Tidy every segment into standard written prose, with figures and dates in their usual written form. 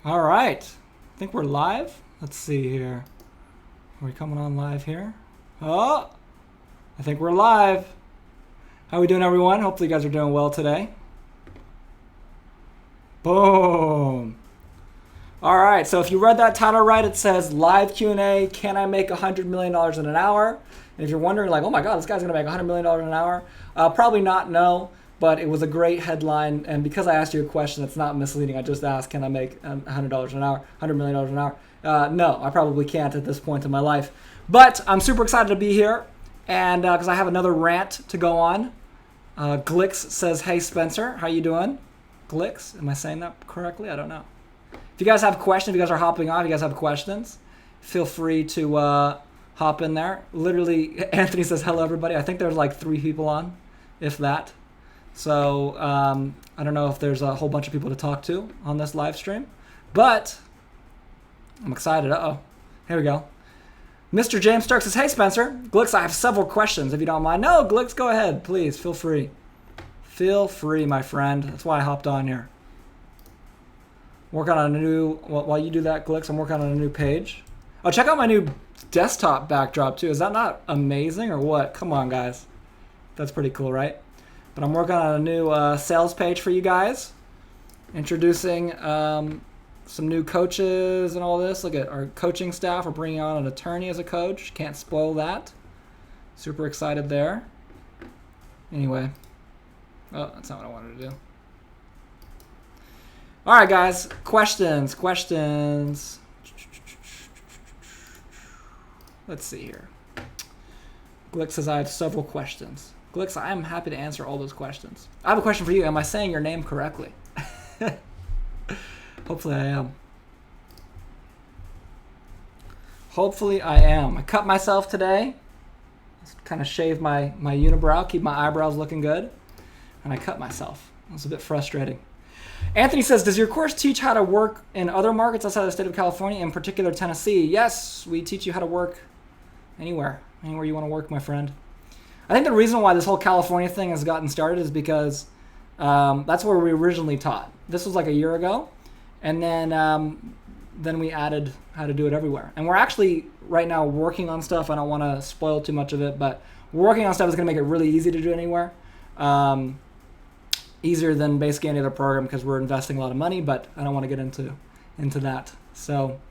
All right. I think we're live. Let's see here. Are we coming on live here? Oh, I think we're live. How we doing, everyone? Hopefully you guys are doing well today. Boom. All right, so if you read that title right, it says live Q&A, can I make $100 million in an hour? And if you're wondering like, oh my God, this guy's gonna make $100 million in an hour, probably not, no, but it was a great headline. And because I asked you a question, it's not misleading. I just asked, can I make $100 an hour, $100 million an hour? No, I probably can't at this point in my life. But I'm super excited to be here, and because I have another rant to go on. Glix says, hey Spencer, how you doing? Glix, am I saying that correctly? I don't know. If you guys have questions, if you guys are hopping on, if you guys have questions, feel free to hop in there. Literally, Anthony says, hello, everybody. I think there's like 3 people on, if that. So I don't know if there's a whole bunch of people to talk to on this live stream, but I'm excited. Uh-oh. Here we go. Mr. James Stark says, hey, Spencer. Glix, I have several questions, if you don't mind. No, Glix, go ahead. Please, feel free. Feel free, my friend. That's why I hopped on here. Working on a new, while you do that, Glix, I'm working on a new page. Oh, check out my new desktop backdrop too. Is that not amazing or what? Come on, guys. That's pretty cool, right? But I'm working on a new sales page for you guys. Introducing some new coaches and all this. Look at our coaching staff. We're bringing on an attorney as a coach. Can't spoil that. Super excited there. Anyway. Oh, that's not what I wanted to do. All right, guys. Questions. Let's see here. Glix says, I have several questions. Glix, I am happy to answer all those questions. I have a question for you. Am I saying your name correctly? Hopefully I am. Hopefully I am. I cut myself today. Just kind of shave my unibrow, keep my eyebrows looking good. And I cut myself. It was a bit frustrating. Anthony says, does your course teach how to work in other markets outside the state of California, in particular Tennessee? Yes, we teach you how to work anywhere you want to work, my friend. I think the reason why this whole California thing has gotten started is because that's where we originally taught. This was like a year ago, and then we added how to do it everywhere. And we're actually right now working on stuff. I don't want to spoil too much of it, but we're working on stuff that's going to make it really easy to do anywhere. Easier than basically any other program because we're investing a lot of money, but I don't want to get into that. So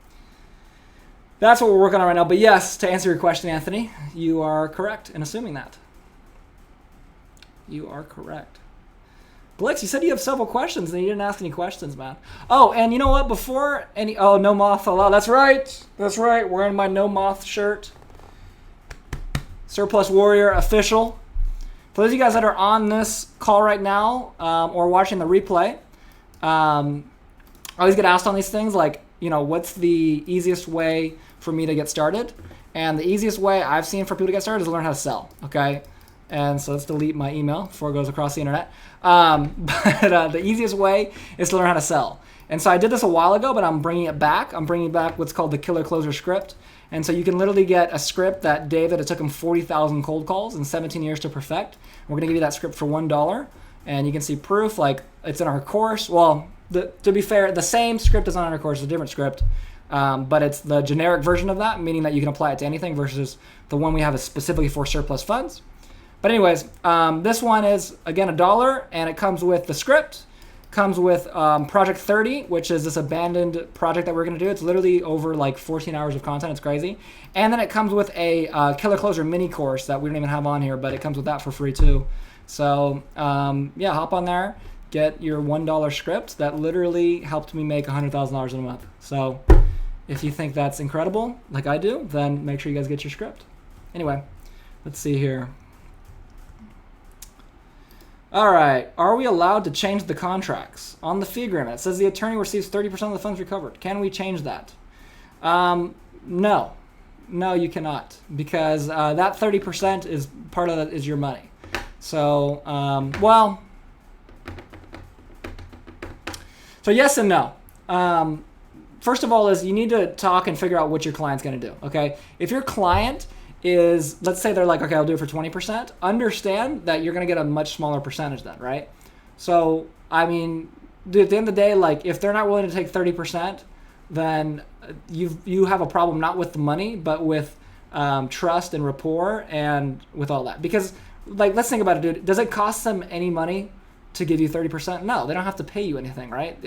that's what we're working on right now. But yes, to answer your question, Anthony, you are correct in assuming that. You are correct. Glix, you said you have several questions and you didn't ask any questions, man. Oh, and you know what? No moth allowed. That's right. Wearing my no moth shirt. Surplus Warrior official. For those of you guys that are on this call right now or watching the replay, I always get asked on these things like, what's the easiest way for me to get started? And the easiest way I've seen for people to get started is to learn how to sell, okay? And so let's delete my email before it goes across the internet. But the easiest way is to learn how to sell. And so I did this a while ago, but I'm bringing it back. I'm bringing back what's called the Killer Closer script. And so you can literally get a script that David, it took him 40,000 cold calls and 17 years to perfect. We're going to give you that script for $1. And you can see proof, like it's in our course. Well, to be fair, the same script is not in our course, it's a different script. But it's the generic version of that, meaning that you can apply it to anything versus the one we have is specifically for surplus funds. But anyways, this one is, again, $1, and it comes with the script, comes with Project 30, which is this abandoned project that we're going to do. It's literally over like 14 hours of content. It's crazy. And then it comes with a Killer Closer mini course that we don't even have on here, but it comes with that for free too. So yeah, hop on there, get your $1 script. That literally helped me make $100,000 in a month. So if you think that's incredible, like I do, then make sure you guys get your script. Anyway, let's see here. All right, are we allowed to change the contracts? On the fee agreement, it says the attorney receives 30% of the funds recovered. Can we change that? No, you cannot, because that 30% is part of that is your money. So, so yes and no. First of all is you need to talk and figure out what your client's going to do, okay? If your client is, let's say they're like, okay, I'll do it for 20%, understand that you're going to get a much smaller percentage then, right? So, I mean, dude, at the end of the day, like if they're not willing to take 30%, then you have a problem not with the money, but with trust and rapport and with all that. Because like, let's think about it, dude. Does it cost them any money to give you 30%? No, they don't have to pay you anything, right?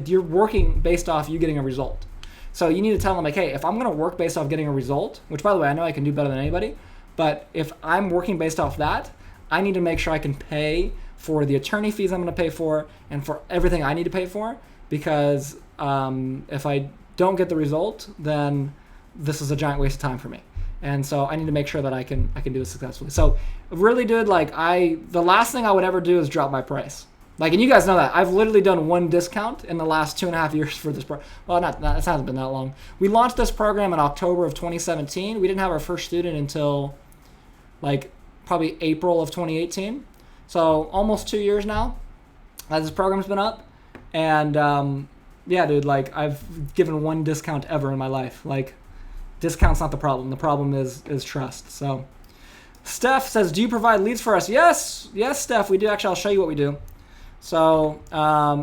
You're working based off you getting a result. So you need to tell them like, hey, if I'm going to work based off getting a result, which by the way, I know I can do better than anybody, but if I'm working based off that, I need to make sure I can pay for the attorney fees I'm going to pay for and for everything I need to pay for, because if I don't get the result, then this is a giant waste of time for me. And so I need to make sure that I can do it successfully. So really, dude, like the last thing I would ever do is drop my price. Like, and you guys know that I've literally done one discount in the last 2.5 years for this program. Well, it hasn't been that long. We launched this program in October of 2017. We didn't have our first student until like probably April of 2018. So almost 2 years now as this program's been up. And yeah, dude, like I've given one discount ever in my life. Like, discount's not the problem. The problem is trust. So Steph says, do you provide leads for us? Yes, Steph, we do. Actually, I'll show you what we do. So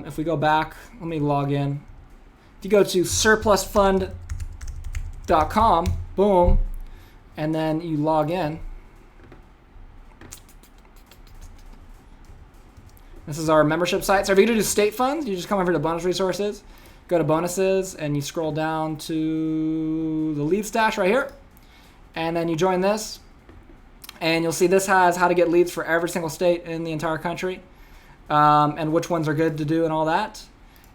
if we go back, let me log in. If you go to surplusfund.com, boom, and then you log in. This is our membership site. So if you're going to do state funds, you just come over to bonus resources, go to bonuses, and you scroll down to the lead stash right here. And then you join this. And you'll see this has how to get leads for every single state in the entire country. And which ones are good to do and all that.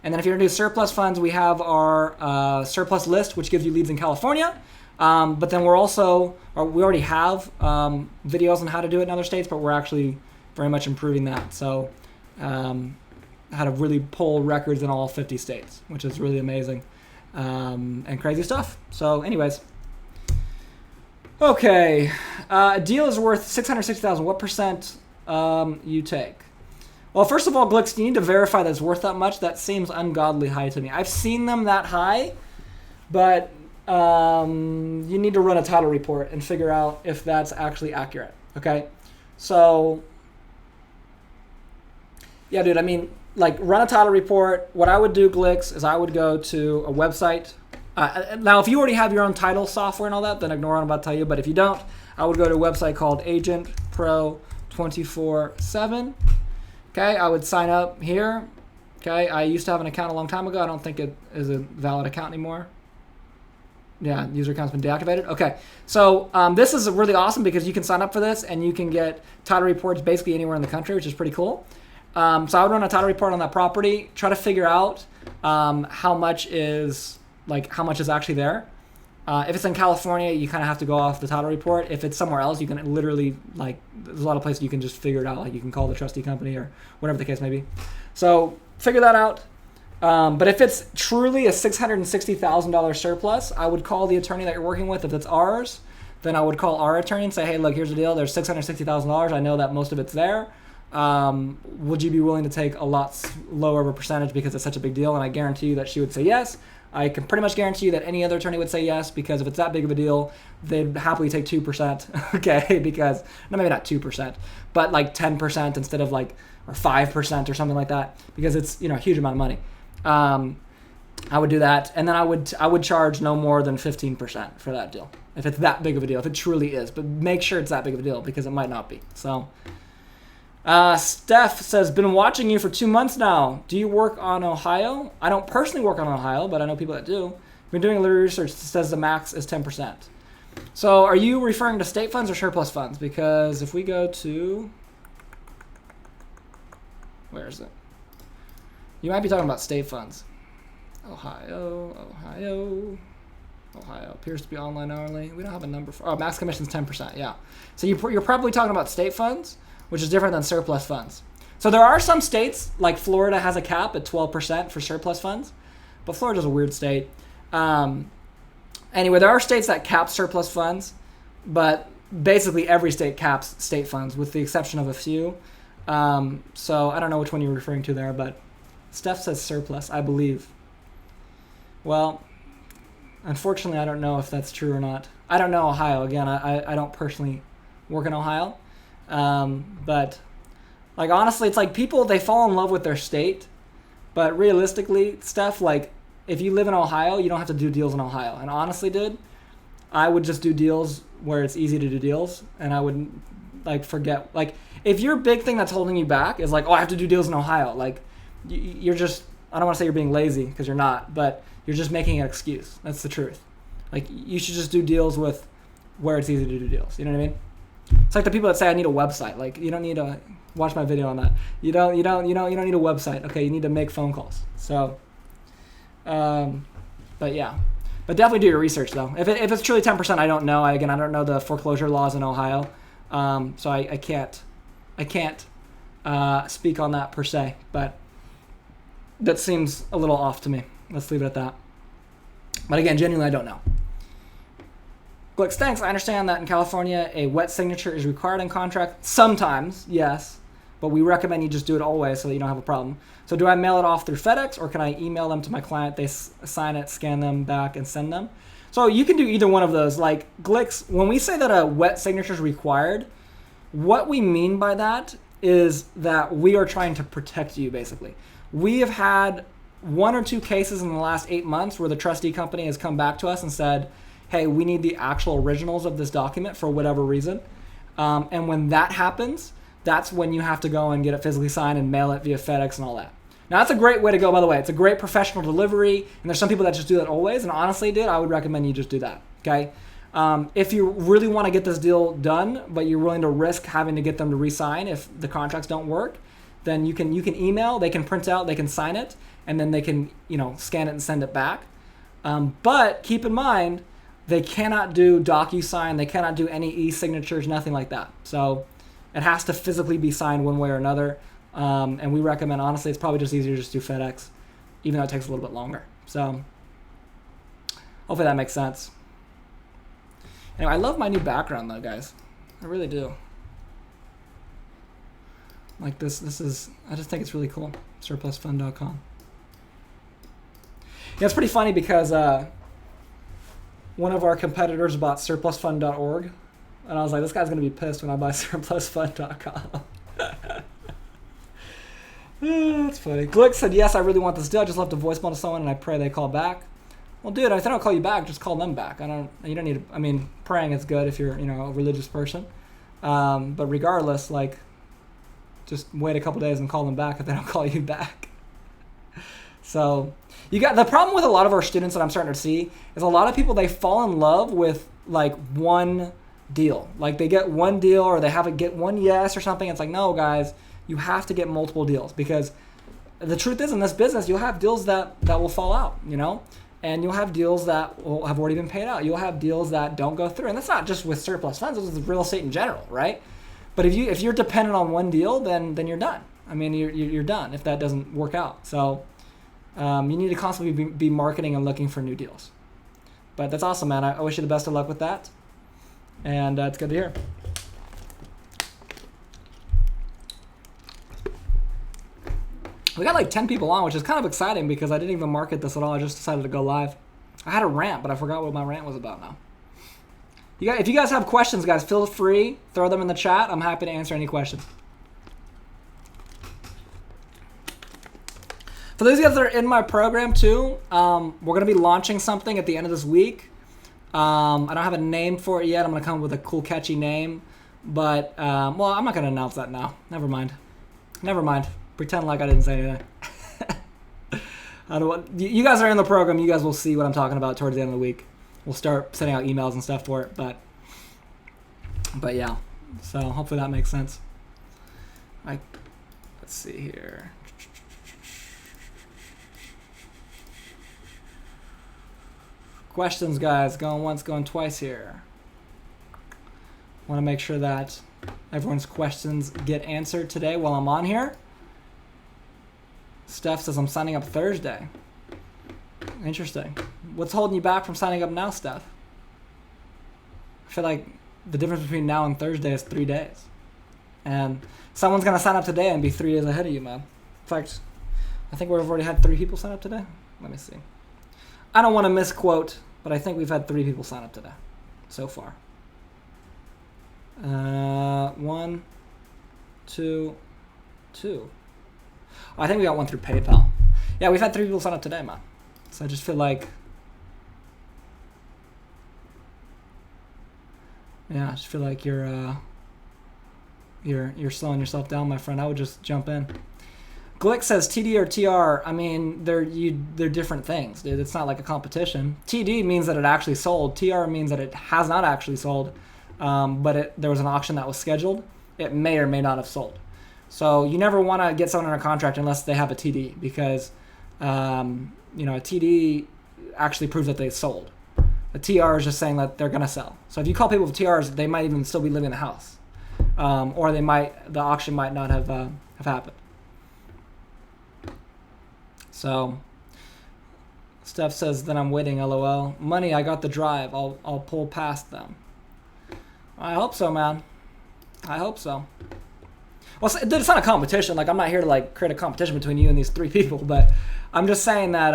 And then if you're going to do surplus funds, we have our surplus list, which gives you leads in California. But then we already have videos on how to do it in other states, but we're actually very much improving that. So how to really pull records in all 50 states, which is really amazing and crazy stuff. So anyways, okay, a deal is worth $660,000. What percent you take? Well, first of all, Glix, you need to verify that it's worth that much. That seems ungodly high to me. I've seen them that high, but you need to run a title report and figure out if that's actually accurate. Okay, so yeah, dude, I mean, like, run a title report. What I would do, Glix, is I would go to a website. Now, if you already have your own title software and all that, then ignore what I'm about to tell you. But if you don't, I would go to a website called Agent Pro 24/7. Okay, I would sign up here. Okay, I used to have an account a long time ago. I don't think it is a valid account anymore. Yeah, user account's been deactivated. Okay, so this is really awesome because you can sign up for this and you can get title reports basically anywhere in the country, which is pretty cool. So I would run a title report on that property, try to figure out how much is actually there. If it's in California, you kind of have to go off the title report. If it's somewhere else, you can literally, like, there's a lot of places you can just figure it out. Like, you can call the trustee company or whatever the case may be. So figure that out. But if it's truly a $660,000 surplus, I would call the attorney that you're working with. If it's ours, then I would call our attorney and say, hey, look, here's the deal. There's $660,000. I know that most of it's there. Would you be willing to take a lot lower of a percentage because it's such a big deal? And I guarantee you that she would say yes. I can pretty much guarantee you that any other attorney would say yes, because if it's that big of a deal, they'd happily take 2%. Okay, because no, maybe not 2%, but like 10% instead of like, or 5% or something like that, because it's, a huge amount of money. I would do that, and then I would charge no more than 15% for that deal if it's that big of a deal, if it truly is. But make sure it's that big of a deal, because it might not be. So. Steph says, been watching you for 2 months now. Do you work on Ohio? I don't personally work on Ohio, but I know people that do. Been doing a little research that says the max is 10%. So are you referring to state funds or surplus funds? Because if we go to, where is it? You might be talking about state funds. Ohio appears to be online only. We don't have a number for, max commission is 10%, yeah. So you're probably talking about state funds, which is different than surplus funds. So there are some states, like Florida has a cap at 12% for surplus funds, but Florida's a weird state. Anyway, there are states that cap surplus funds, but basically every state caps state funds with the exception of a few. So I don't know which one you're referring to there, but Steph says surplus, I believe. Well, unfortunately, I don't know if that's true or not. I don't know Ohio. Again, I don't personally work in Ohio. But like, honestly, it's like people, they fall in love with their state But realistically, Steph, like, if you live in Ohio, you don't have to do deals in Ohio. And honestly, dude, I would just do deals where it's easy to do deals, and I wouldn't, like, forget. Like, if your big thing that's holding you back is like, oh, I have to do deals in Ohio, like, you're just, I don't want to say you're being lazy, because you're not, but you're just making an excuse. That's the truth. Like, you should just do deals with where it's easy to do deals. You know what I mean? It's like the people that say I need a website. Like, you don't need to watch my video on that. You don't need a website. Okay, you need to make phone calls. So, but yeah, but definitely do your research though. If it's truly 10%, I don't know. I don't know the foreclosure laws in Ohio, so I can't speak on that per se. But that seems a little off to me. Let's leave it at that. But again, genuinely, I don't know. Glix, thanks. I understand that in California, a wet signature is required in contract. Sometimes, yes, but we recommend you just do it always so that you don't have a problem. So do I mail it off through FedEx, or can I email them to my client? They sign it, scan them back, and send them. So you can do either one of those. Like, Glix, when we say that a wet signature is required, what we mean by that is that we are trying to protect you, basically. We have had 1 or 2 cases in the last 8 months where the trustee company has come back to us and said, hey, we need the actual originals of this document for whatever reason. And when that happens, that's when you have to go and get it physically signed and mail it via FedEx and all that. Now, that's a great way to go, by the way. It's a great professional delivery, and there's some people that just do that always. And honestly, dude, I would recommend you just do that, okay? If you really want to get this deal done, but you're willing to risk having to get them to re-sign if the contracts don't work, then you can email, they can print out, they can sign it, and then they can, scan it and send it back. But keep in mind, they cannot do DocuSign, they cannot do any e-signatures, nothing like that. So it has to physically be signed one way or another. And we recommend, honestly, it's probably just easier to just do FedEx, even though it takes a little bit longer. So hopefully that makes sense. Anyway, I love my new background though, guys. I really do. Like this is, I just think it's really cool. Surplusfund.com. Yeah, it's pretty funny because one of our competitors bought surplusfund.org, and I was like, this guy's gonna be pissed when I buy surplusfund.com. That's funny. Glick said, yes, I really want this deal. I just left a voicemail to someone and I pray they call back. Well, dude, if they don't call you back, just call them back. You don't need to, I mean, praying is good if you're, a religious person. But regardless, like, just wait a couple days and call them back if they don't call you back. So you got the problem with a lot of our students that I'm starting to see is a lot of people, they fall in love with like one deal. Like they get one deal or they get one yes or something. It's like, no, guys, you have to get multiple deals, because the truth is in this business, you'll have deals that will fall out, and you'll have deals that will have already been paid out. You'll have deals that don't go through. And that's not just with surplus funds, it's with real estate in general, right? But if you're dependent on one deal, then you're done. I mean, you're done if that doesn't work out. So you need to constantly be marketing and looking for new deals. But that's awesome, man. I wish you the best of luck with that. And it's good to hear. We got like 10 people on, which is kind of exciting because I didn't even market this at all. I just decided to go live. I had a rant, but I forgot what my rant was about now. If you guys have questions, guys, feel free. Throw them in the chat. I'm happy to answer any questions. For those of you guys that are in my program too, we're going to be launching something at the end of this week. I don't have a name for it yet. I'm going to come up with a cool, catchy name. But, well, I'm not going to announce that now. Never mind. Pretend like I didn't say anything. You guys are in the program. You guys will see what I'm talking about towards the end of the week. We'll start sending out emails and stuff for it. But yeah. So hopefully that makes sense. Let's see here. Questions, guys. Going once, going twice here. Want to make sure that everyone's questions get answered today while I'm on here. Steph says I'm signing up Thursday. Interesting. What's holding you back from signing up now, Steph? I feel like the difference between now and Thursday is 3 days. And someone's going to sign up today and be 3 days ahead of you, man. In fact, I think we've already had 3 people sign up today. Let me see. I don't want to misquote, but I think we've had 3 people sign up today so far. 1, 2. I think we got one through PayPal. Yeah, we've had 3 people sign up today, man. So I just feel like, yeah, I just feel like you're slowing yourself down, my friend. I would just jump in. Glick says TD or TR. I mean, they're different things, dude. It's not like a competition. TD means that it actually sold. TR means that it has not actually sold, but there was an auction that was scheduled. It may or may not have sold. So you never want to get someone under contract unless they have a TD, because a TD actually proves that they sold. A TR is just saying that they're gonna sell. So if you call people with TRs, they might even still be living in the house, or the auction might not have happened. So Steph says, then I'm waiting, LOL. Money, I got the drive. I'll pull past them. I hope so, man. I hope so. Well, it's not a competition. Like, I'm not here to like create a competition between you and these 3 people, but I'm just saying that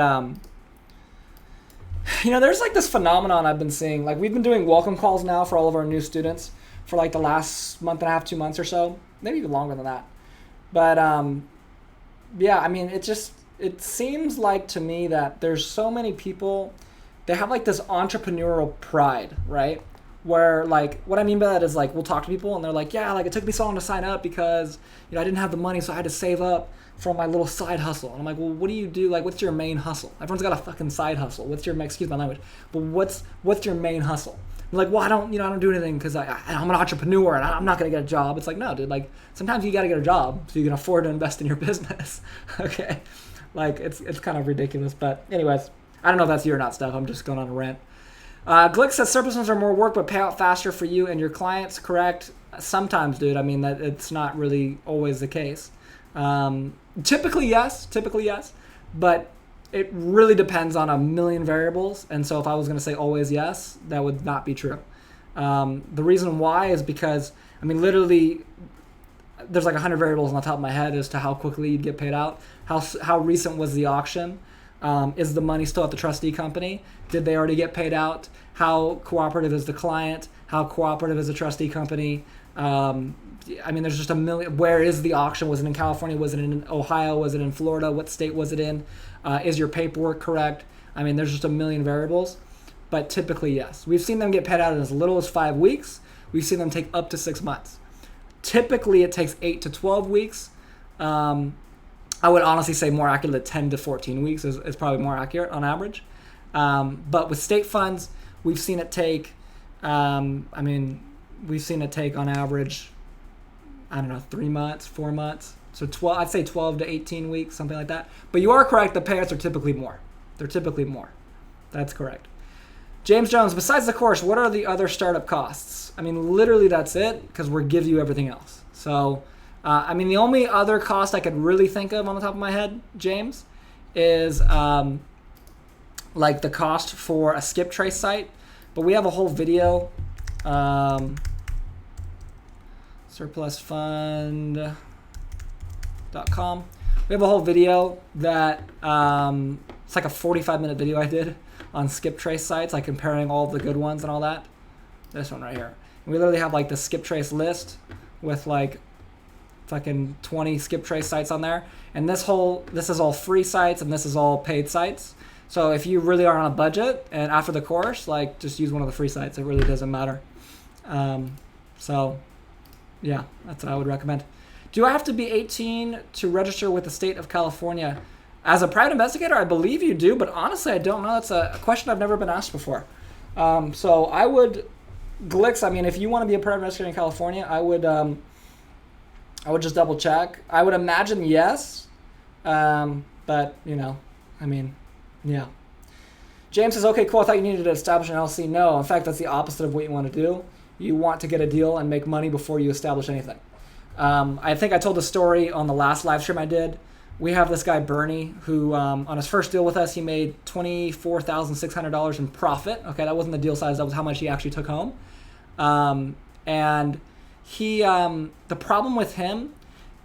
there's like this phenomenon I've been seeing. Like, we've been doing welcome calls now for all of our new students for like the last month and a half, 2 months or so, maybe even longer than that. But yeah, I mean, it seems like to me that there's so many people, they have like this entrepreneurial pride, right? Where, like, what I mean by that is, like, we'll talk to people and they're like, yeah, like, it took me so long to sign up because, I didn't have the money, so I had to save up from my little side hustle. And I'm like, well, what do you do? Like, what's your main hustle? Everyone's got a fucking side hustle. Excuse my language, but what's your main hustle? I'm like, well, I don't do anything because I'm an entrepreneur and I'm not going to get a job. It's like, no, dude, like, sometimes you got to get a job so you can afford to invest in your business. Okay. Like, it's kind of ridiculous. But anyways, I don't know if that's you or not, Steph. I'm just going on a rant. Glick says surplus are more work but pay out faster for you and your clients. Correct. Sometimes, dude. I mean, that it's not really always the case. Typically yes, but it really depends on a million variables. And so if I was going to say always yes, that would not be true. The reason why is because, I mean, literally, there's like 100 variables on the top of my head as to how quickly you'd get paid out. How recent was the auction? Is the money still at the trustee company? Did they already get paid out? How cooperative is the client? How cooperative is the trustee company? I mean, there's just a million. Where is the auction? Was it in California? Was it in Ohio? Was it in Florida? What state was it in? Is your paperwork correct? I mean, there's just a million variables. But typically, yes. We've seen them get paid out in as little as 5 weeks. We've seen them take up to 6 months. Typically, it takes 8 to 12 weeks. I would honestly say more accurately 10 to 14 weeks is probably more accurate on average. But with state funds, we've seen it take, we've seen it take on average, 3 months, 4 months. So I'd say 12 to 18 weeks, something like that. But you are correct, the payouts are typically more. They're typically more. That's correct. James Jones, besides the course, what are the other startup costs? I mean, literally that's it, because we're giving you everything else. So, the only other cost I could really think of on the top of my head, James, is like the cost for a skip trace site. But we have a whole video, surplusfund.com. We have a whole video that it's like a 45-minute video I did on skip trace sites, like comparing all the good ones and all that. This one right here. And we literally have like the skip trace list with like fucking 20 skip trace sites on there. And this is all free sites and this is all paid sites. So if you really are on a budget and after the course, like, just use one of the free sites. It really doesn't matter. So yeah, that's what I would recommend. Do I have to be 18 to register with the state of California? As a private investigator, I believe you do, but honestly, I don't know. That's a question I've never been asked before. So I would, Glix, if you want to be a private investigator in California, I would just double check. I would imagine yes, but yeah. James says, okay, cool. I thought you needed to establish an LLC. No, in fact, that's the opposite of what you want to do. You want to get a deal and make money before you establish anything. I think I told the story on the last live stream I did. We have this guy, Bernie, who on his first deal with us, he made $24,600 in profit. Okay, that wasn't the deal size. That was how much he actually took home. And he, the problem with him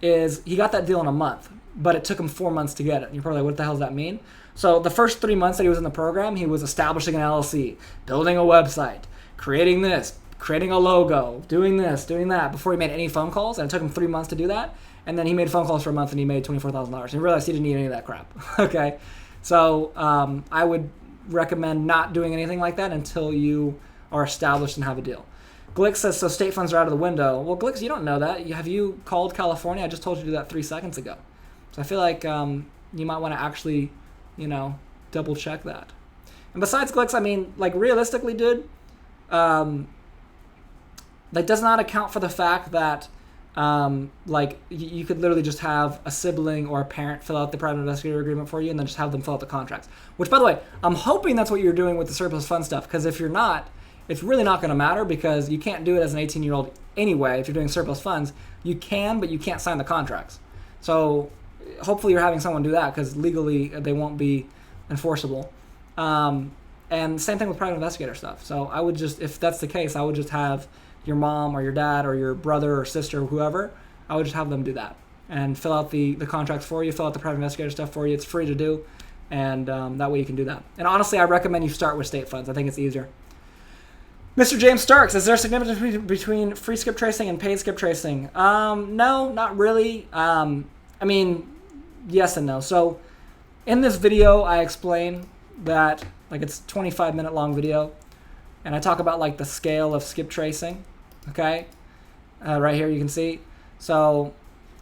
is he got that deal in a month, but it took him 4 months to get it. And you're probably like, what the hell does that mean? So the first 3 months that he was in the program, he was establishing an LLC, building a website, creating a logo, doing this, doing that, before he made any phone calls. And it took him 3 months to do that. and then he made phone calls for a month and he made $24,000. And he realized he didn't need any of that crap. Okay, so I would recommend not doing anything like that until you are established and have a deal. Glick says, so state funds are out of the window. Well, Glick, you don't know that. Have you called California? I just told you to do that 3 seconds ago. So I feel like you might want to actually, double check that. And besides Glicks, I mean, like realistically, dude, that does not account for the fact that like you could literally just have a sibling or a parent fill out the private investigator agreement for you and then just have them fill out the contracts. Which, by the way, I'm hoping that's what you're doing with the surplus fund stuff, because if you're not, it's really not going to matter, because you can't do it as an 18-year-old anyway. If you're doing surplus funds, you can, but you can't sign the contracts. So hopefully you're having someone do that, because legally they won't be enforceable. And same thing with private investigator stuff. So I would just, if that's the case, I would just have your mom or your dad or your brother or sister or whoever, I would just have them do that and fill out the contracts for you, fill out the private investigator stuff for you. It's free to do, and that way you can do that. And honestly, I recommend you start with state funds. I think it's easier. Mr. James Starks, is there a significance between free skip tracing and paid skip tracing? No, not really. I mean, yes and no. So in this video, I explain that, like, it's a 25-minute long video, and I talk about like the scale of skip tracing. Okay, right here you can see. So,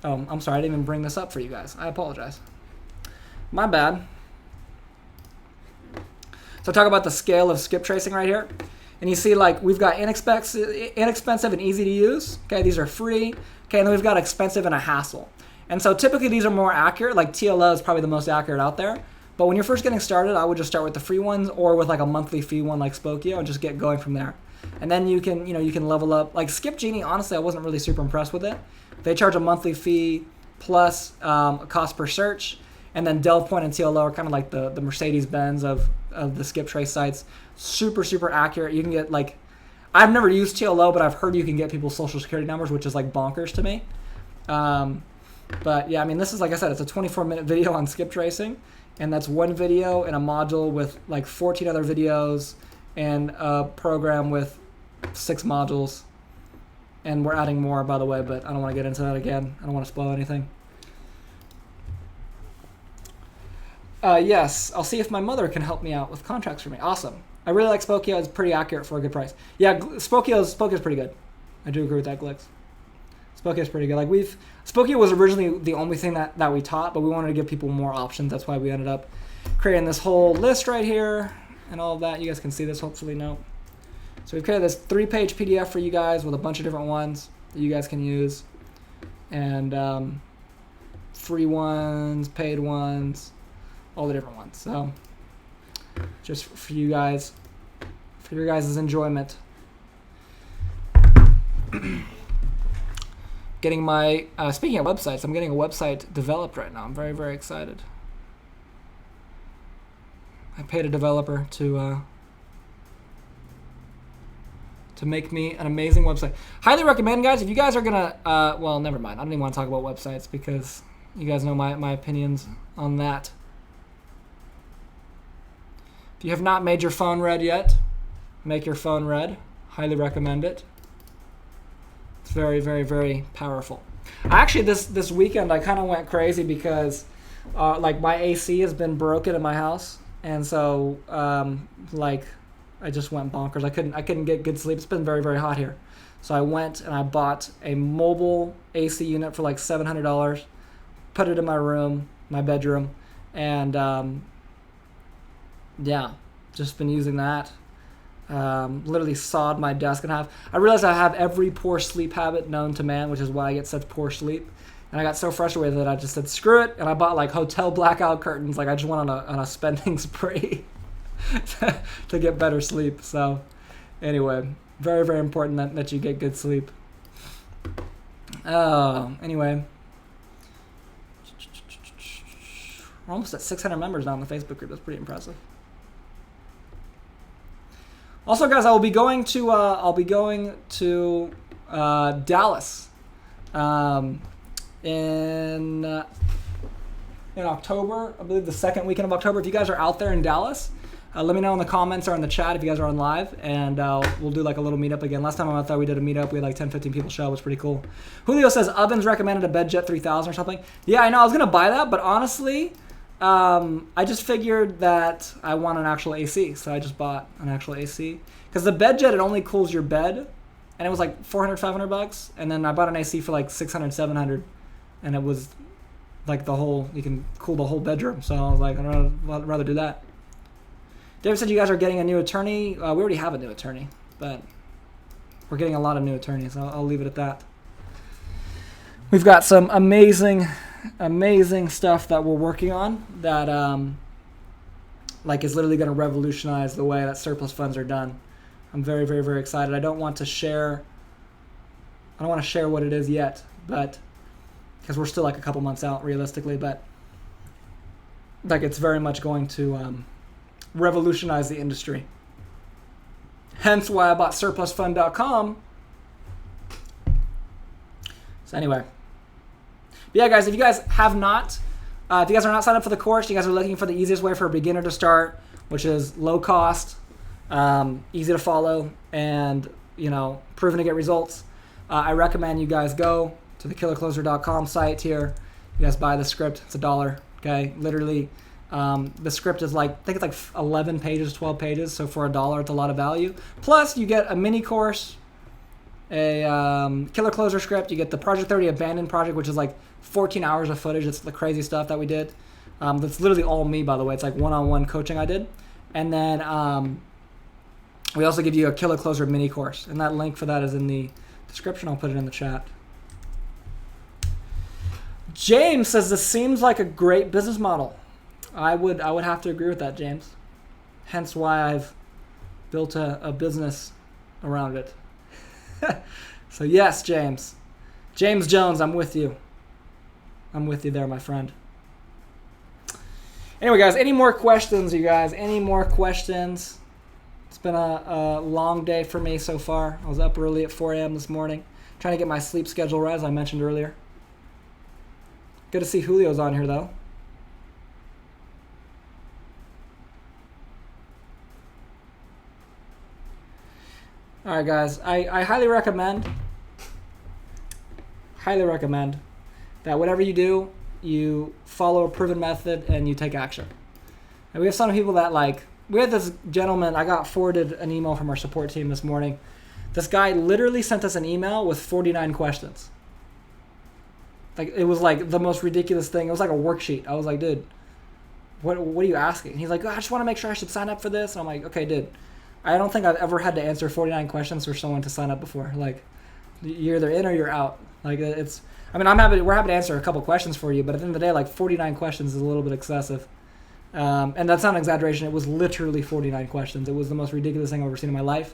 I'm sorry, I didn't even bring this up for you guys. I apologize. My bad. So I talk about the scale of skip tracing right here. And you see, like, we've got inexpensive and easy to use. Okay, these are free. Okay, and then we've got expensive and a hassle. And so typically these are more accurate. Like TLO is probably the most accurate out there. But when you're first getting started, I would just start with the free ones or with like a monthly fee one like Spokio and just get going from there. And then you can, you can level up. Like Skip Genie, honestly, I wasn't really super impressed with it. They charge a monthly fee plus a cost per search. And then Delve Point and TLO are kind of like the Mercedes-Benz of the skip trace sites. Super, super accurate. You can get, like, I've never used TLO, but I've heard you can get people's social security numbers, which is like bonkers to me. But yeah, I mean, this is, like I said, it's a 24-minute video on skip tracing. And that's one video in a module with like 14 other videos and a program with 6 modules. And we're adding more, by the way, but I don't want to get into that again. I don't want to spoil anything. Yes, I'll see if my mother can help me out with contracts for me. Awesome. I really like Spokio. It's pretty accurate for a good price. Yeah, Spokio's pretty good. I do agree with that, Glicks. Spokio's pretty good. Like Spokio was originally the only thing that we taught, but we wanted to give people more options. That's why we ended up creating this whole list right here and all of that. You guys can see this, hopefully. No. So we've created this 3-page PDF for you guys with a bunch of different ones that you guys can use. And free ones, paid ones, all the different ones. So just for you guys, for your guys' enjoyment. Getting my, speaking of websites, I'm getting a website developed right now. I'm very, very excited. I paid a developer to make me an amazing website. Highly recommend, guys, if you guys are gonna, well, never mind. I don't even want to talk about websites because you guys know my opinions on that. If you have not made your phone red yet, make your phone red. Highly recommend it. It's very, very, very powerful. Actually, this weekend I kind of went crazy because like my AC has been broken in my house, and so like I just went bonkers. I couldn't get good sleep. It's been very, very hot here, so I went and I bought a mobile AC unit for like $700. Put it in my room, my bedroom, and yeah, just been using that. Literally sawed my desk in half. I realized I have every poor sleep habit known to man, which is why I get such poor sleep. And I got so frustrated that I just said, screw it. And I bought like hotel blackout curtains. Like I just went on a spending spree to get better sleep. So anyway, very, very important that you get good sleep. Anyway. We're almost at 600 members now in the Facebook group. That's pretty impressive. Also, guys, I will be going to Dallas in October. I believe the second weekend of October. If you guys are out there in Dallas, Let me know in the comments or in the chat if you guys are on live, and we'll do like a little meetup again. Last time I thought we did a meetup, we had like 10, 15 people show. It was pretty cool. Julio says Ovens recommended a BedJet 3000 or something. Yeah, I know. I was gonna buy that, but honestly, I just figured that I want an actual AC, so I just bought an actual AC. Because the BedJet, it only cools your bed, and it was like 400, 500 bucks, and then I bought an AC for like 600, 700, and it was like you can cool the whole bedroom. So I was like, I'd rather do that. David said you guys are getting a new attorney. We already have a new attorney, but we're getting a lot of new attorneys. I'll leave it at that. We've got some amazing stuff that we're working on that like is literally going to revolutionize the way that surplus funds are done. I'm very, very, very excited. I don't want to share what it is yet, but because we're still like a couple months out realistically, but like it's very much going to revolutionize the industry. Hence why I bought surplusfund.com. So anyway. But yeah, guys, if you guys have not, if you guys are not signed up for the course, you guys are looking for the easiest way for a beginner to start, which is low cost, easy to follow, and proven to get results. I recommend you guys go to the killercloser.com site here. You guys buy the script. It's $1. Okay, literally. The script is like, I think it's like 11 pages, 12 pages. So for $1, it's a lot of value. Plus, you get a mini course, a Killer Closer script. You get the Project 30 Abandoned project, which is like 14 hours of footage. It's the crazy stuff that we did. That's literally all me, by the way. It's like one-on-one coaching I did. And then we also give you a Killer Closer mini course. And that link for that is in the description. I'll put it in the chat. James says this seems like a great business model. I would have to agree with that, James. Hence why I've built a business around it. So yes, James. James Jones, I'm with you. I'm with you there, my friend. Anyway, guys, any more questions, you guys? Any more questions? It's been a long day for me so far. I was up early at 4 a.m. this morning, trying to get my sleep schedule right, as I mentioned earlier. Good to see Julio's on here, though. All right, guys, I highly recommend that whatever you do, you follow a proven method and you take action. And we have some people that we had this gentleman, I got forwarded an email from our support team this morning. This guy literally sent us an email with 49 questions. Like, it was like the most ridiculous thing. It was like a worksheet. I was like, dude, what are you asking? And he's like, I just want to make sure I should sign up for this. And I'm like, okay, dude. I don't think I've ever had to answer 49 questions for someone to sign up before. Like, you're either in or you're out. Like, we're happy to answer a couple questions for you, but at the end of the day, like 49 questions is a little bit excessive. And that's not an exaggeration. It was literally 49 questions. It was the most ridiculous thing I've ever seen in my life.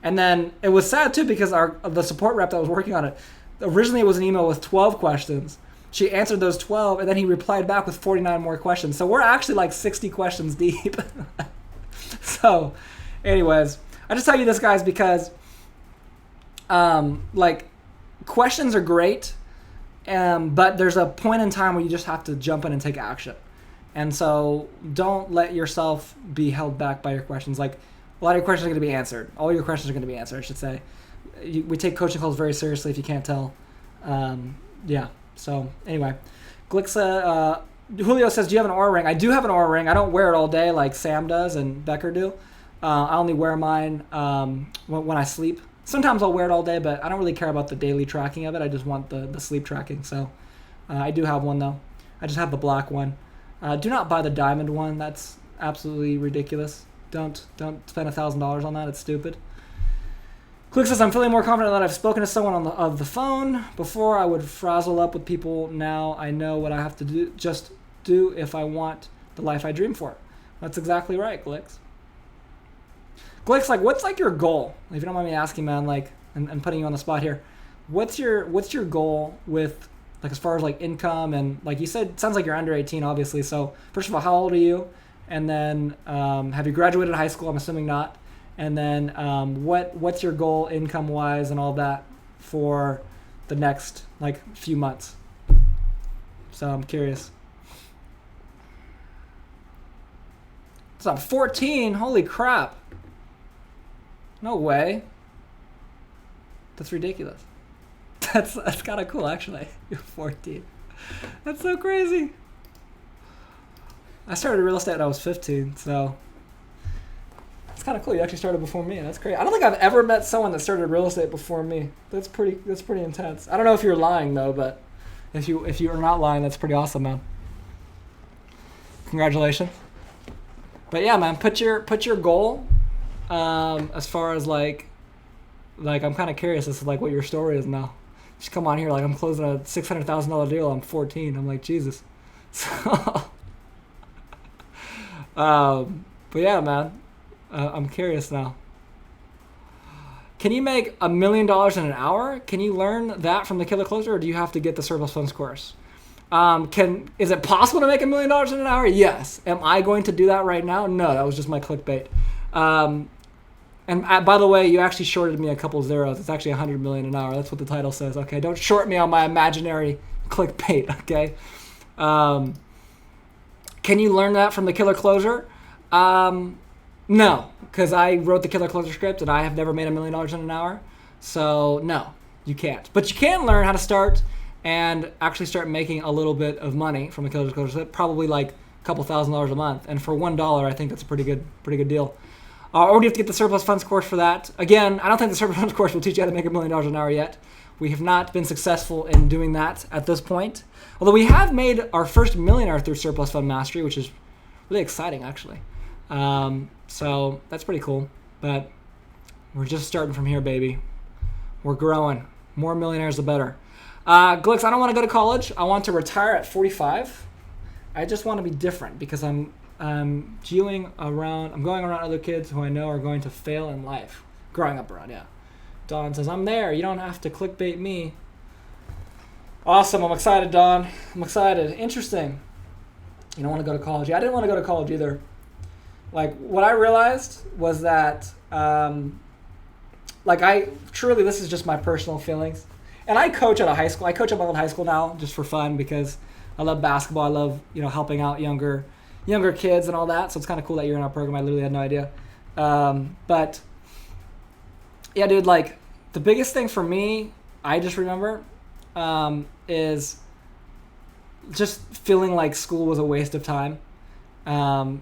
And then it was sad too, because the support rep that was working on it, originally it was an email with 12 questions. She answered those 12, and then he replied back with 49 more questions. So we're actually like 60 questions deep. So anyways, I just tell you this, guys, because questions are great, but there's a point in time where you just have to jump in and take action. And so don't let yourself be held back by your questions. Like, a lot of your questions are going to be answered. All your questions are going to be answered, I should say. We take coaching calls very seriously, if you can't tell. Yeah, so anyway. Glixa, Julio says, do you have an Oura ring? I do have an Oura ring. I don't wear it all day like Sam does and Becker do. I only wear mine when I sleep. Sometimes I'll wear it all day, but I don't really care about the daily tracking of it. I just want the sleep tracking. So I do have one, though. I just have the black one. Do not buy the diamond one. That's absolutely ridiculous. Don't spend $1,000 on that. It's stupid. Click says, I'm feeling more confident that I've spoken to someone on the phone. Before, I would frazzle up with people. Now I know what I have to do if I want the life I dream for. That's exactly right, Glix. Glix, what's your goal? If you don't mind me asking, man, and putting you on the spot here, what's your goal with, as far as income, and like you said, it sounds like you're under 18, obviously. So first of all, how old are you? And then have you graduated high school? I'm assuming not. And then what's your goal income-wise and all that for the next few months? So I'm curious. It's not 14. Holy crap. No way. That's ridiculous. That's kind of cool, actually. You're 14. That's so crazy. I started real estate when I was 15, so it's kind of cool. You actually started before me. That's great. I don't think I've ever met someone that started real estate before me. That's pretty intense. I don't know if you're lying though, but if you are not lying, that's pretty awesome, man. Congratulations. But yeah, man, put your goal as far as like I'm kind of curious as to like what your story is now. Just come on here, like I'm closing a $600,000 deal. I'm 14. I'm like, Jesus. So, but yeah, man, I'm curious now. Can you make $1 million in an hour? Can you learn that from the Killer Closer, or do you have to get the Surplus Funds course? Is it possible to make $1 million in an hour? Yes. Am I going to do that right now? No, that was just my clickbait. And by the way, you actually shorted me a couple zeros. It's actually 100 million an hour. That's what the title says. Okay, don't short me on my imaginary clickbait. Okay. Can you learn that from the Killer Closer? No, because I wrote the Killer Closer script and I have never made $1 million in an hour. So no, you can't. But you can learn how to start and actually start making a little bit of money from the Killer Closer script, probably like a couple $1,000s a month. And for $1, I think that's a pretty good deal. Or do you have to get the Surplus Funds course for that? Again, I don't think the Surplus Funds course will teach you how to make $1 million an hour yet. We have not been successful in doing that at this point. Although we have made our first millionaire through Surplus Fund Mastery, which is really exciting, actually. So that's pretty cool. But we're just starting from here, baby. We're growing. More millionaires, the better. Glix, I don't want to go to college. I want to retire at 45. I just want to be different because I'm going around other kids who I know are going to fail in life. Growing up around, yeah. Don says, I'm there. You don't have to clickbait me. Awesome. I'm excited, Don. I'm excited. Interesting. You don't want to go to college. Yeah, I didn't want to go to college either. Like, what I realized was that, this is just my personal feelings. And I coach at a high school. I coach at my own high school now just for fun because I love basketball. I love, helping out younger kids and all that. So it's kind of cool that you're in our program. I literally had no idea. But yeah, dude, like the biggest thing for me, I just remember, is just feeling like school was a waste of time.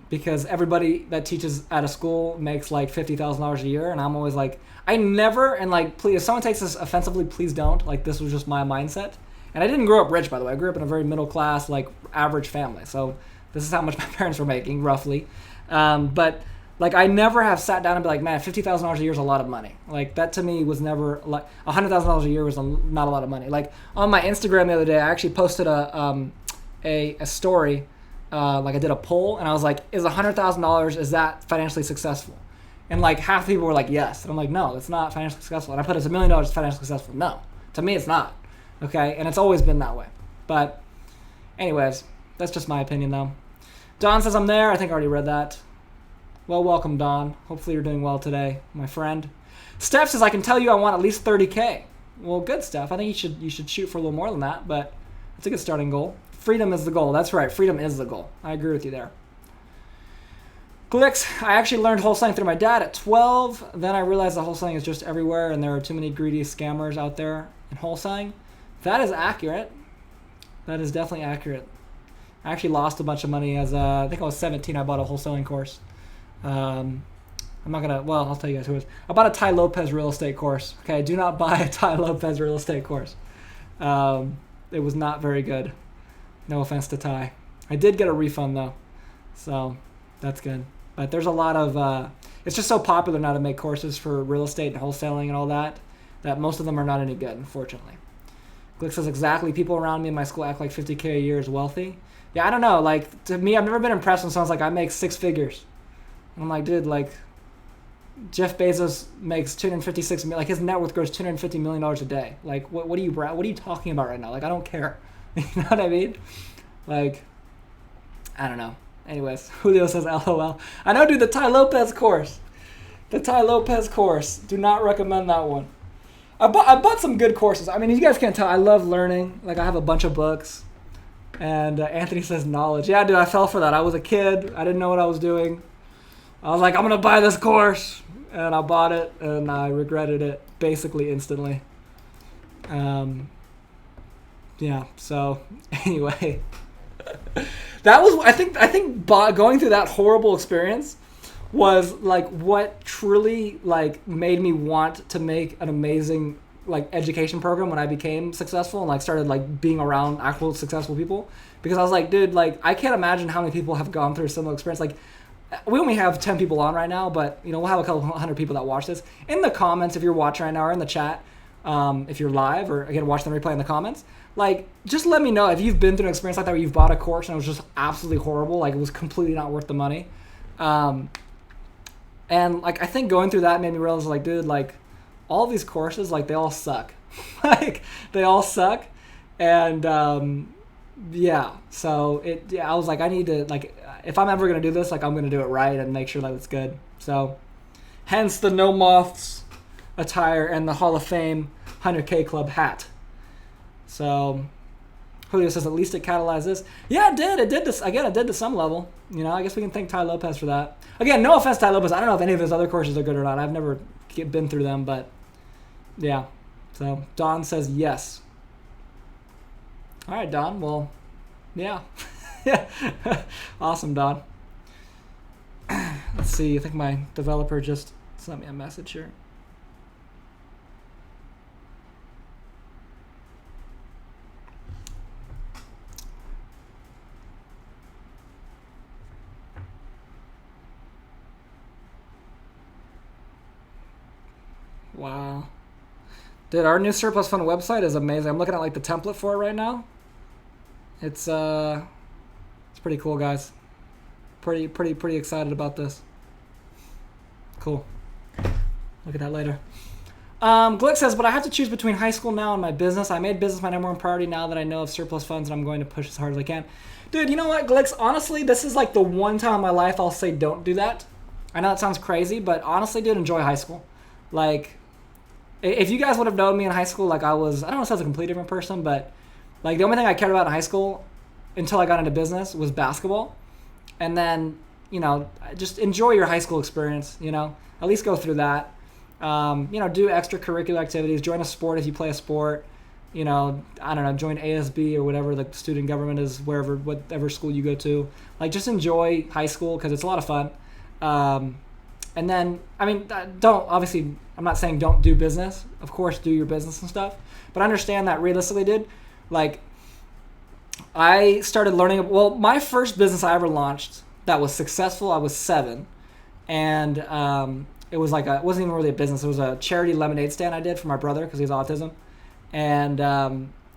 Because everybody that teaches at a school makes like $50,000 a year. And I'm always like, I never, and like, please, if someone takes this offensively, please don't. Like, this was just my mindset. And I didn't grow up rich, by the way. I grew up in a very middle class, like average family. So this is how much my parents were making, roughly. But like, I never have sat down and be like, man, $50,000 a year is a lot of money. Like, that to me was never, like, $100,000 a year was not a lot of money. Like, on my Instagram the other day, I actually posted a story. Like I did a poll and I was like, is $100,000, is that financially successful? And like half the people were like, yes. And I'm like, no, it's not financially successful. And I put, it's $1 million financially successful. No, to me, it's not. Okay. And it's always been that way. But anyways, that's just my opinion though. Don says I'm there. I think I already read that. Well, welcome, Don. Hopefully you're doing well today, my friend. Steph says, I can tell you I want at least 30K. Well, good, Steph. I think you should shoot for a little more than that, but it's a good starting goal. Freedom is the goal. That's right. Freedom is the goal. I agree with you there. Glix, I actually learned wholesaling through my dad at 12. Then I realized that wholesaling is just everywhere and there are too many greedy scammers out there in wholesaling. That is accurate. That is definitely accurate. I actually lost a bunch of money I think I was 17. I bought a wholesaling course. I'm not going to, well, I'll tell you guys who it was. I bought a Ty Lopez real estate course. Okay, do not buy a Ty Lopez real estate course. It was not very good. No offense to Ty. I did get a refund though, so that's good. But there's a lot of, it's just so popular now to make courses for real estate and wholesaling and all that most of them are not any good, unfortunately. Glick says, exactly, people around me in my school act like 50K a year is wealthy. Yeah, I don't know. Like, to me, I've never been impressed when someone's like, I make 6 figures. And I'm like, dude, like, Jeff Bezos makes 256 million, like his net worth grows $250 million a day. Like, what are you talking about right now? Like, I don't care. You know what I mean? Like, I don't know. Anyways, Julio says LOL. I know, dude, the Ty Lopez course. The Ty Lopez course. Do not recommend that one. I bought some good courses. I mean, you guys can't tell. I love learning. Like, I have a bunch of books. And Anthony says knowledge. Yeah, dude, I fell for that. I was a kid. I didn't know what I was doing. I was like, I'm gonna buy this course, and I bought it, and I regretted it basically instantly. Yeah. So anyway, that was I think going through that horrible experience was like what truly like made me want to make an amazing like education program when I became successful and like started like being around actual successful people, because I was like, dude, like I can't imagine how many people have gone through a similar experience. Like we only have 10 people on right now, but you know we'll have a couple hundred people that watch this. In the comments, if you're watching right now, or in the chat, if you're live, or again watch the replay in the comments, like just let me know if you've been through an experience like that where you've bought a course and it was just absolutely horrible, like it was completely not worth the money. And like I think going through that made me realize, like, dude, like all these courses, like they all suck. Like they all suck. And yeah, so I was like, I need to, like, if I'm ever gonna do this, like I'm gonna do it right and make sure that it's good. So hence the No Moths attire and the Hall of Fame 100K Club hat. So Julio says at least it catalyzed this. Yeah, it did. It did this again. It did to some level. You know, I guess we can thank Ty Lopez for that. Again, no offense, Ty Lopez. I don't know if any of his other courses are good or not. I've never been through them, but yeah. So Don says yes. All right, Don. Well, yeah. Yeah. Awesome, Don. Let's see. I think my developer just sent me a message here. Wow. Dude, our new Surplus Fund website is amazing. I'm looking at like the template for it right now. It's pretty cool, guys. Pretty excited about this. Cool. Look at that later. Glick says, but I have to choose between high school now and my business. I made business my number one priority now that I know of surplus funds, and I'm going to push as hard as I can. Dude, you know what, Glicks? Honestly, this is like the one time in my life I'll say don't do that. I know that sounds crazy, but honestly, dude, enjoy high school. Like, if you guys would have known me in high school, like I don't know if I was a completely different person, but like the only thing I cared about in high school until I got into business was basketball. And then, you know, just enjoy your high school experience, you know, at least go through that. You know, do extracurricular activities, join a sport if you play a sport, you know, I don't know, join ASB or whatever the student government is, whatever school you go to. Like, just enjoy high school because it's a lot of fun. And then, I mean, obviously, I'm not saying don't do business. Of course, do your business and stuff. But understand that realistically, dude, like, I started learning, well, my first business I ever launched that was successful, I was 7. And it was like, it wasn't even really a business. It was a charity lemonade stand I did for my brother because he has autism. And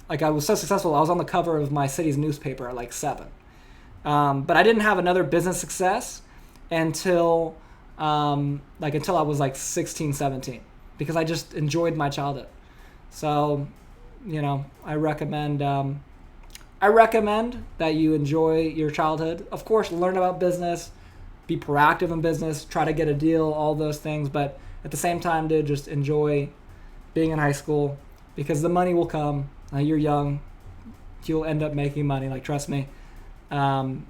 like, I was so successful, I was on the cover of my city's newspaper at like 7. But I didn't have another business success until I was like 16, 17, because I just enjoyed my childhood. So, you know, I recommend that you enjoy your childhood. Of course, learn about business, be proactive in business, try to get a deal, all those things. But at the same time, dude, just enjoy being in high school because the money will come. You're young. You'll end up making money. Like, trust me. And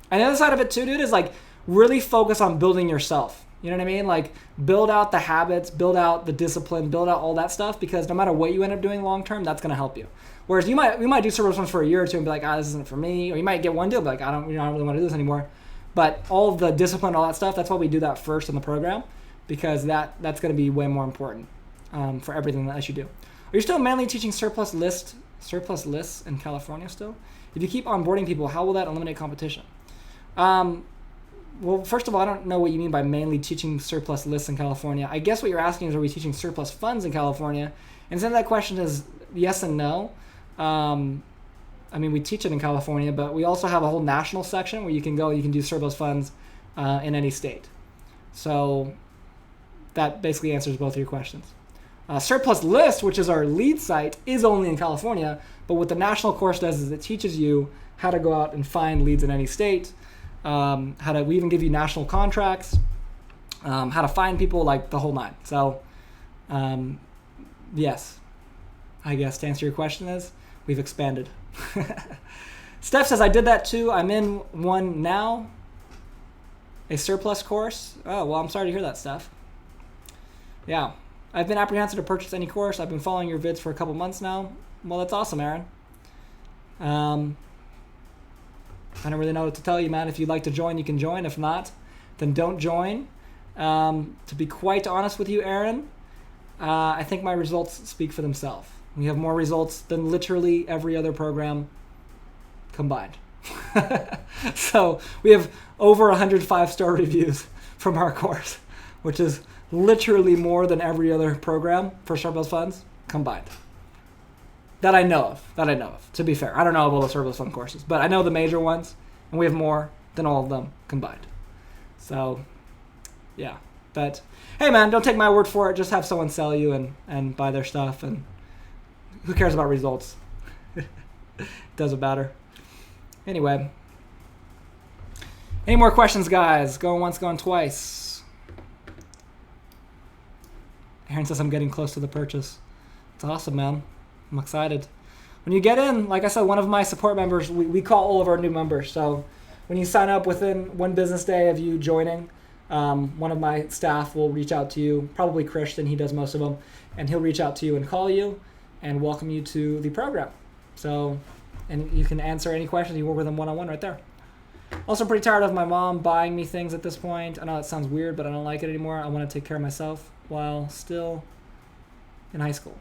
the other side of it too, dude, is like really focus on building yourself. You know what I mean? Like, build out the habits, build out the discipline, build out all that stuff, because no matter what you end up doing long term, that's going to help you. Whereas we might do service funds for a year or two and be like, this isn't for me. Or you might get one deal and be like, I don't really want to do this anymore. But all of the discipline, all that stuff, that's why we do that first in the program, because that's going to be way more important for everything that you do. Are you still mainly teaching surplus lists in California still? If you keep onboarding people, how will that eliminate competition? Well, first of all, I don't know what you mean by mainly teaching surplus lists in California. I guess what you're asking is, are we teaching surplus funds in California? And so that question is yes and no. I mean, we teach it in California, but we also have a whole national section where you can do surplus funds in any state. So that basically answers both of your questions. Surplus List, which is our lead site, is only in California, but what the national course does is it teaches you how to go out and find leads in any state, we even give you national contracts, how to find people, like the whole 9. So, yes, I guess to answer your question is, we've expanded. Steph says, I did that too. I'm in one now. A surplus course? Oh, well, I'm sorry to hear that, Steph. Yeah. I've been apprehensive to purchase any course. I've been following your vids for a couple months now. Well, that's awesome, Aaron. I don't really know what to tell you, man. If you'd like to join, you can join. If not, then don't join. To be quite honest with you, Aaron, I think my results speak for themselves. We have more results than literally every other program combined. So we have over 100 5-star reviews from our course, which is literally more than every other program for surplus funds combined. That I know of. To be fair, I don't know of all the surplus fund courses, but I know the major ones, and we have more than all of them combined. So, yeah. But hey, man, don't take my word for it. Just have someone sell you and buy their stuff, and who cares about results? Doesn't matter. Anyway. Any more questions, guys? Going once, going twice. Aaron says I'm getting close to the purchase. It's awesome, man. I'm excited. When you get in, like I said, one of my support members, we call all of our new members. So when you sign up within one business day of you joining, one of my staff will reach out to you, probably Christian, he does most of them, and he'll reach out to you and call you and welcome you to the program. So, and you can answer any questions. You work with them one-on-one right there. Also pretty tired of my mom buying me things at this point. I know that sounds weird, but I don't like it anymore. I want to take care of myself while still in high school.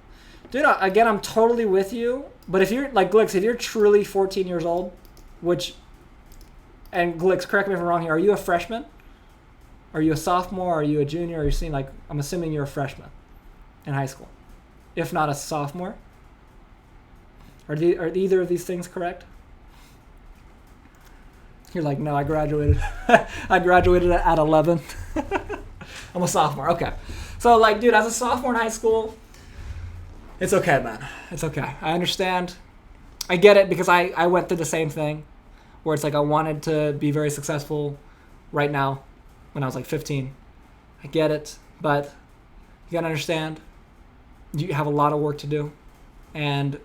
Dude, again, I'm totally with you. But if you're, like Glix, if you're truly 14 years old, and Glix, correct me if I'm wrong here, are you a freshman? Are you a sophomore? Are you a junior? Are you senior? Like, I'm assuming you're a freshman in high school. If not a sophomore. Are either of these things correct? You're like, no, I graduated. I graduated at 11. I'm a sophomore. Okay. So, like, dude, as a sophomore in high school, it's okay, man. It's okay. I understand. I get it because I went through the same thing where it's like I wanted to be very successful right now when I was like 15. I get it, but you gotta understand you have a lot of work to do, and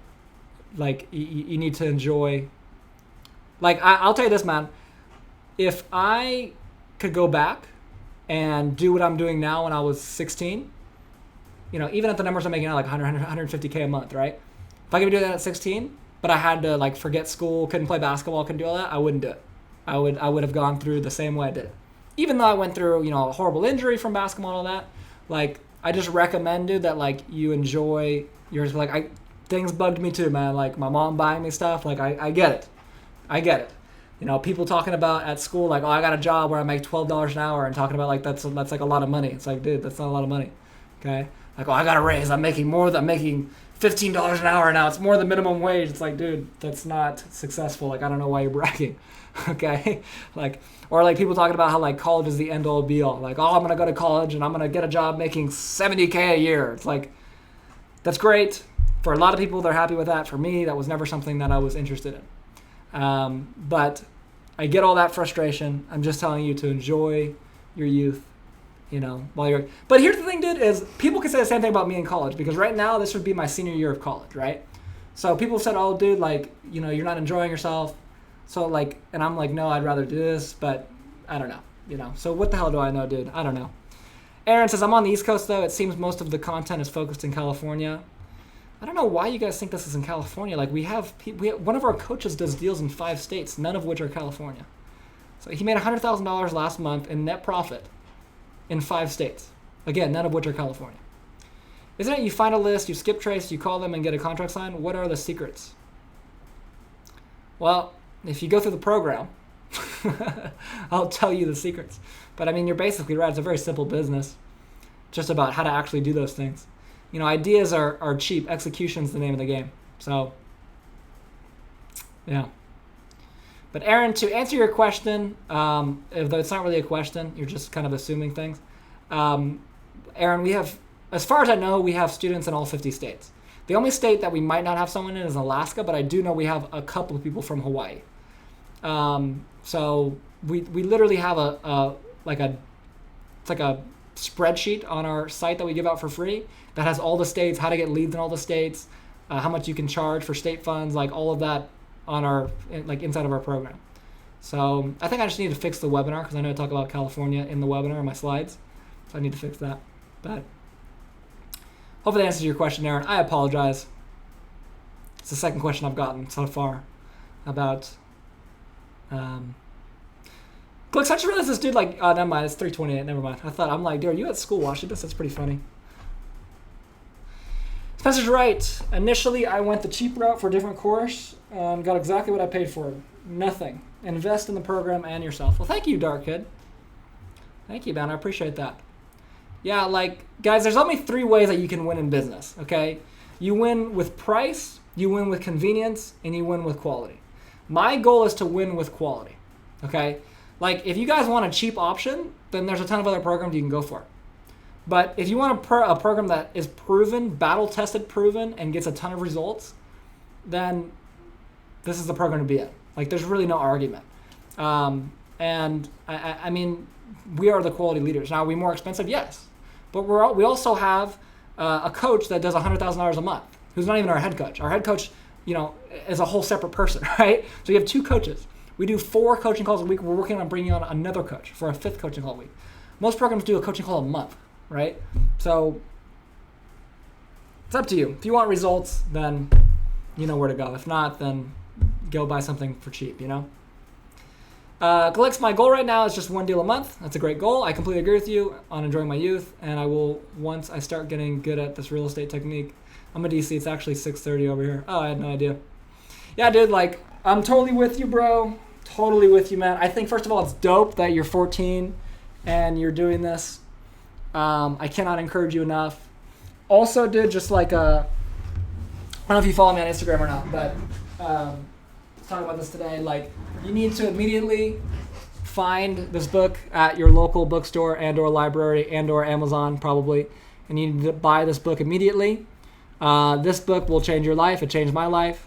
like you need to enjoy. Like I'll tell you this, man. If I could go back and do what I'm doing now when I was 16, you know, even at the numbers I'm making now, like 150K a month, right? If I could do that at 16, but I had to like forget school, couldn't play basketball, couldn't do all that, I wouldn't do it. I would have gone through the same way I did it. Even though I went through, you know, a horrible injury from basketball and all that, like I just recommended that like you enjoy yours. Like things bugged me too, man. Like my mom buying me stuff, like I get it. I get it. You know, people talking about at school, like, oh, I got a job where I make $12 an hour, and talking about like that's like a lot of money. It's like, dude, that's not a lot of money. Okay? Like, oh, I got a raise. I'm making $15 an hour now. It's more than minimum wage. It's like, dude, that's not successful. Like, I don't know why you're bragging. Okay? Like, or like people talking about how like college is the end all be all. Like, oh, I'm going to go to college and I'm going to get a job making $70K a year. It's like, that's great. For a lot of people, they're happy with that. For me, that was never something that I was interested in. But I get all that frustration. I'm just telling you to enjoy your youth, you know, while you're. But here's the thing, dude, is people can say the same thing about me in college, because right now this would be my senior year of college, right? So people said, oh, dude, like, you know, you're not enjoying yourself. So like, and I'm like, no, I'd rather do this, but I don't know, you know. So what the hell do I know, dude? I don't know. Aaron says, I'm on the East Coast though. It seems most of the content is focused in California. I don't know why you guys think this is in California. Like we have one of our coaches does deals in 5 states, none of which are California. So he made $100,000 last month in net profit in 5 states. Again, none of which are California. Isn't it you find a list, you skip trace, you call them and get a contract signed? What are the secrets? Well, if you go through the program, I'll tell you the secrets. But I mean, you're basically right. It's a very simple business. Just about how to actually do those things. You know, ideas are cheap. Execution's the name of the game. So, yeah. But Aaron, to answer your question, though it's not really a question, you're just kind of assuming things. Aaron, we have, as far as I know, we have students in all 50 states. The only state that we might not have someone in is Alaska, but I do know we have a couple of people from Hawaii. So we literally have it's like a spreadsheet on our site that we give out for free that has all the states, how to get leads in all the states, how much you can charge for state funds, like all of that on our, like inside of our program. So I think I just need to fix the webinar because I know I talk about California in the webinar in my slides. So I need to fix that. But hopefully that answers your question, Aaron. I apologize. It's the second question I've gotten so far about Clicks. I just realized this dude never mind, it's 3:28, never mind. I'm like, dude, are you at school watching this? That's pretty funny. Spencer's right. Initially, I went the cheap route for a different course and got exactly what I paid for. Nothing. Invest in the program and yourself. Well, thank you, Dark Kid. Thank you, man. I appreciate that. Yeah, guys, there's only 3 ways that you can win in business, okay? You win with price, you win with convenience, and you win with quality. My goal is to win with quality, okay? If you guys want a cheap option, then there's a ton of other programs you can go for. But if you want a program that is proven, battle-tested, proven, and gets a ton of results, then this is the program to be in. There's really no argument. And I mean, we are the quality leaders. Now, are we more expensive? Yes. But we also have a coach that does $100,000 a month, who's not even our head coach. Our head coach, is a whole separate person, right? So you have 2 coaches. We do 4 coaching calls a week. We're working on bringing on another coach for a 5th coaching call a week. Most programs do a coaching call a month, right? So it's up to you. If you want results, then you know where to go. If not, then go buy something for cheap, Glex, my goal right now is just 1 deal a month. That's a great goal. I completely agree with you on enjoying my youth, and I will, once I start getting good at this real estate technique. I'm a DC. It's actually 6:30 over here. Oh, I had no idea. Yeah, dude, I'm totally with you, bro. Totally with you, man. I think, first of all, it's dope that you're 14 and you're doing this. I cannot encourage you enough. Also, dude, just I don't know if you follow me on Instagram or not, but let's talk about this today. You need to immediately find this book at your local bookstore and/or library and/or Amazon, probably, and you need to buy this book immediately. This book will change your life. It changed my life.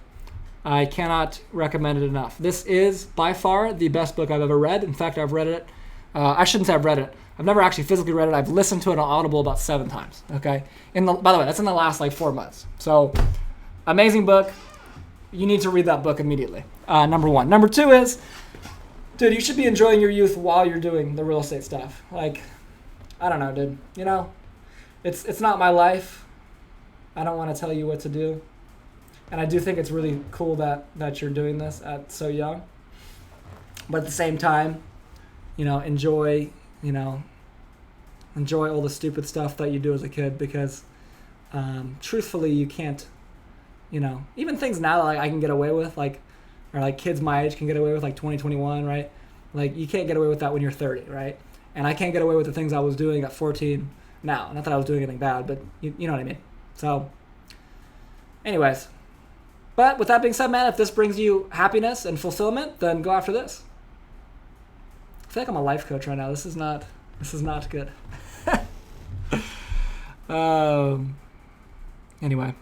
I cannot recommend it enough. This is by far the best book I've ever read. In fact, I've read it. I shouldn't say I've read it. I've never actually physically read it. I've listened to it on Audible about 7 times. Okay. By the way, that's in the last 4 months. So, amazing book. You need to read that book immediately. Number 1. Number 2 is, dude, you should be enjoying your youth while you're doing the real estate stuff. I don't know, dude. It's not my life. I don't want to tell you what to do. And I do think it's really cool that you're doing this at so young. But at the same time, enjoy all the stupid stuff that you do as a kid because truthfully, you can't, even things now that I can get away with, or kids my age can get away with, 2021, right? You can't get away with that when you're 30, right? And I can't get away with the things I was doing at 14 now. Not that I was doing anything bad, but you know what I mean. So, anyways. But with that being said, man, if this brings you happiness and fulfillment, then go after this. I feel like I'm a life coach right now. This is not good. Anyway.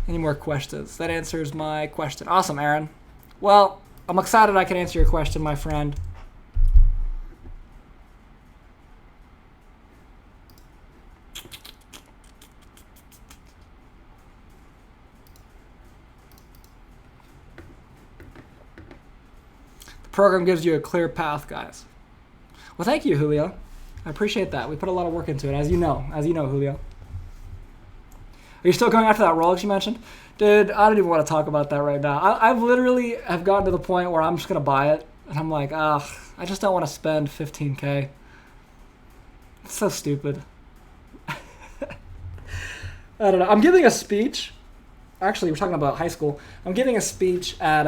Any more questions? That answers my question. Awesome, Aaron. Well, I'm excited I can answer your question, my friend. Program gives you a clear path, guys. Well, thank you, Julio. I appreciate that. We put a lot of work into it, as you know, Julio. Are you still going after that Rolex you mentioned? Dude, I don't even want to talk about that right now. I've literally have gotten to the point where I'm just going to buy it. And I'm like, I just don't want to spend $15K. It's so stupid. I don't know. I'm giving a speech. Actually, we're talking about high school. I'm giving a speech at